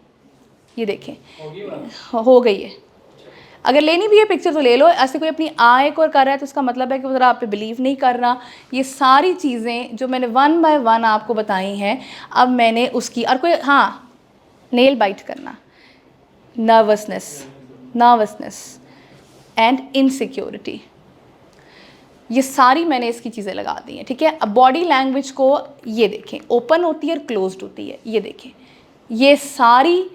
ये देखें, होगी बात? हो गई है। अगर लेनी भी है पिक्चर तो ले लो। ऐसे कोई अपनी एक और कर रहा है तो उसका मतलब है कि वो ज़रा आप पे बिलीव नहीं कर रहा। ये सारी चीज़ें जो मैंने वन बाय वन आपको बताई हैं, अब मैंने उसकी, और कोई, हाँ, नेल बाइट करना, नर्वसनेस एंड इनसिक्योरिटी, ये सारी मैंने इसकी चीज़ें लगा दी हैं, ठीक है। अब बॉडी लैंग्वेज को ये देखें, ओपन होती है और क्लोज्ड होती है। ये देखें, ये सारी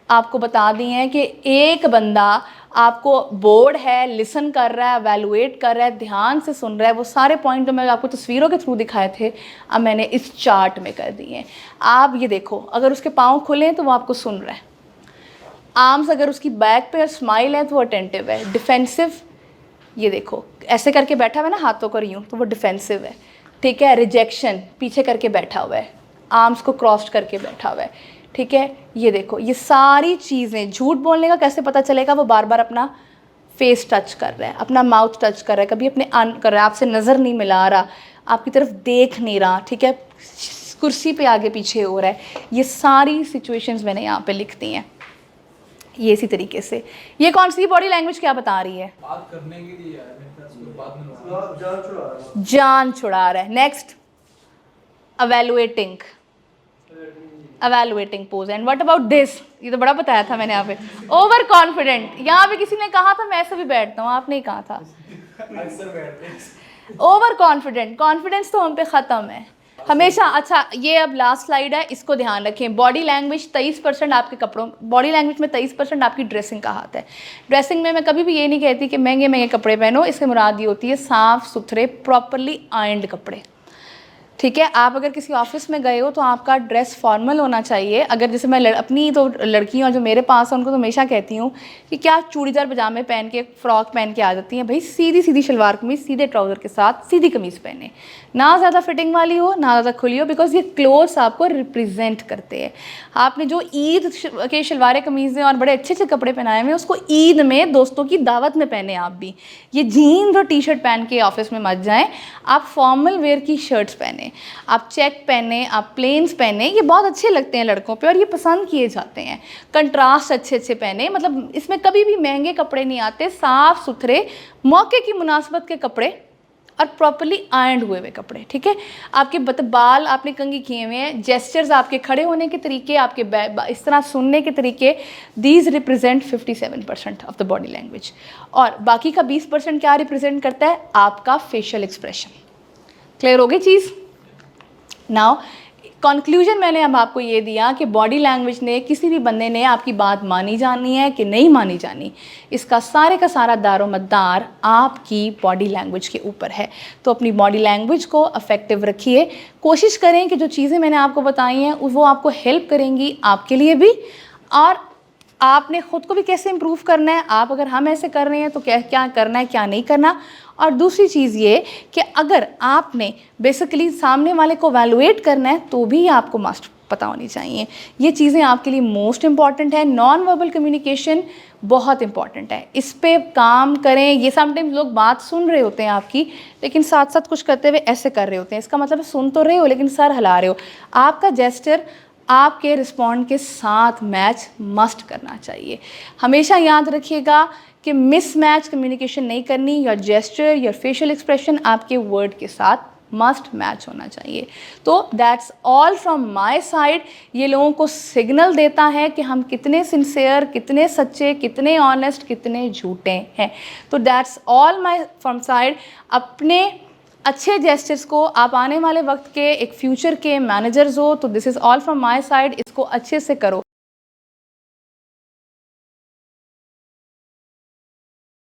आपको बता दी हैं कि एक बंदा आपको बोर्ड है, लिसन कर रहा है, वैल्यूएट कर रहा है, ध्यान से सुन रहा है। वो सारे पॉइंट जो मैंने आपको तस्वीरों के थ्रू दिखाए थे, अब मैंने इस चार्ट में कर दिए हैं। आप ये देखो, अगर उसके पाँव खुले तो वो आपको सुन रहा है। आर्म्स अगर उसकी बैक पे स्माइल है तो वो अटेंटिव है। डिफेंसिव, ये देखो ऐसे करके बैठा हुआ है ना हाथों को यूँ, तो वो डिफेंसिव है, ठीक है। रिजेक्शन, पीछे करके बैठा हुआ है, आर्म्स को क्रॉस्ड करके बैठा हुआ है, ठीक है। ये देखो, ये सारी चीज़ें, झूठ बोलने का कैसे पता चलेगा? वो बार बार अपना फेस टच कर रहा है, अपना माउथ टच कर रहा है, कभी अपने कर रहा है, आपसे नज़र नहीं मिला रहा, आपकी तरफ देख नहीं रहा, ठीक है, कुर्सी पे आगे पीछे हो रहा है। ये सारी सिचुएशंस मैंने यहाँ पे लिख दी हैं ये इसी तरीके से। ये कौन सी बॉडी लैंग्वेज क्या बता रही है? बात करने के लिए यार, मेरे पास कोई बात नहीं जान छुड़ा रहा है। Next, evaluating pose। And what about this? ये तो बड़ा बताया था मैंने यहाँ पे। ओवर कॉन्फिडेंट, यहाँ पे किसी ने कहा था मैं ऐसे भी बैठता हूँ, आपने ही कहा था। अक्सर बैठते हैं। ओवर कॉन्फिडेंट, कॉन्फिडेंस तो हम पे ख़त्म है हमेशा। अच्छा, ये अब लास्ट स्लाइड है, इसको ध्यान रखें। बॉडी लैंग्वेज 23% आपके कपड़ों, बॉडी लैंग्वेज में 23% आपकी ड्रेसिंग का हाथ है। ड्रेसिंग में मैं कभी भी ये नहीं कहती कि महंगे महंगे कपड़े पहनो, इससे मुराद ये होती है साफ़ सुथरे, प्रॉपरली आयर्न्ड कपड़े, ठीक है। आप अगर किसी ऑफिस में गए हो तो आपका ड्रेस फॉर्मल होना चाहिए। अगर जैसे मैं अपनी तो लड़कियाँ जो मेरे पास हैं उनको तो हमेशा कहती हूँ कि क्या चूड़ीदार पजामे पहन के, फ्रॉक पहन के आ जाती हैं? भाई सीधी सीधी शलवार कमीज़, सीधे ट्राउज़र के साथ सीधी कमीज़ पहने, ना ज़्यादा फिटिंग वाली हो ना ज़्यादा खुली हो, बिकॉज ये क्लोथ्स आपको रिप्रेजेंट करते हैं। आपने जो ईद के शलवार कमीज़ें और बड़े अच्छे अच्छे कपड़े पहनाए हुए, उसको ईद में दोस्तों की दावत में पहने आप भी। ये जीन्स और टी शर्ट पहन के ऑफिस में मत जाएँ, आप फॉर्मल वेयर की शर्ट्स पहने, आप चेक पहने, आप प्लेन्स पहने, ये बहुत अच्छे लगते हैं लड़कों पे और ये पसंद किए जाते हैं। कंट्रास्ट अच्छे अच्छे पहने, मतलब इसमें कभी भी महंगे कपड़े नहीं आते, साफ़ सुथरे मौके की मुनासबत के कपड़े और प्रॉपरली आयर्न्ड हुए हुए कपड़े, ठीक है। आपके बाल आपने कंघी किए हुए हैं, जेस्चर्स आपके खड़े होने के तरीके, आपके इस तरह सुनने के तरीके, these represent 57% of the body language. और बाकी का 20% क्या रिप्रेजेंट करता है? आपका फेशियल एक्सप्रेशन। क्लियर हो गई चीज़? नाउ कंक्लूजन मैंने अब आपको ये दिया कि बॉडी लैंग्वेज ने, किसी भी बंदे ने आपकी बात मानी जानी है कि नहीं मानी जानी, इसका सारे का सारा दारोमदार आपकी बॉडी लैंग्वेज के ऊपर है। तो अपनी बॉडी लैंग्वेज को अफेक्टिव रखिए, कोशिश करें कि जो चीज़ें मैंने आपको बताई हैं वो आपको हेल्प करेंगी, आपके लिए भी, और आपने ख़ुद को भी कैसे इम्प्रूव करना है। आप अगर हम ऐसे कर रहे हैं तो क्या क्या करना है, क्या नहीं करना। और दूसरी चीज़ ये कि अगर आपने बेसिकली सामने वाले को वैल्यूएट करना है तो भी आपको मस्ट पता होनी चाहिए। ये चीज़ें आपके लिए मोस्ट इम्पॉर्टेंट है। नॉन वर्बल कम्युनिकेशन बहुत इंपॉर्टेंट है, इस पे काम करें। ये समटाइम्स लोग बात सुन रहे होते हैं आपकी, लेकिन साथ साथ कुछ करते हुए ऐसे कर रहे होते हैं। इसका मतलब सुन तो रहे हो लेकिन सर हिला रहे हो। आपका जेस्चर आपके रिस्पॉन्ड के साथ मैच मस्ट करना चाहिए। हमेशा याद रखिएगा कि मिसमैच कम्युनिकेशन नहीं करनी। Your gesture, your facial expression आपके वर्ड के साथ मस्ट मैच होना चाहिए। तो that's all from my side. ये लोगों को सिग्नल देता है कि हम कितने सिंसियर, कितने सच्चे, कितने ऑनेस्ट, कितने झूठे हैं। तो that's all my from side. अपने अच्छे जेस्चर्स को, आप आने वाले वक्त के एक फ्यूचर के मैनेजर्स हो तो this is all from my side, इसको अच्छे से करो।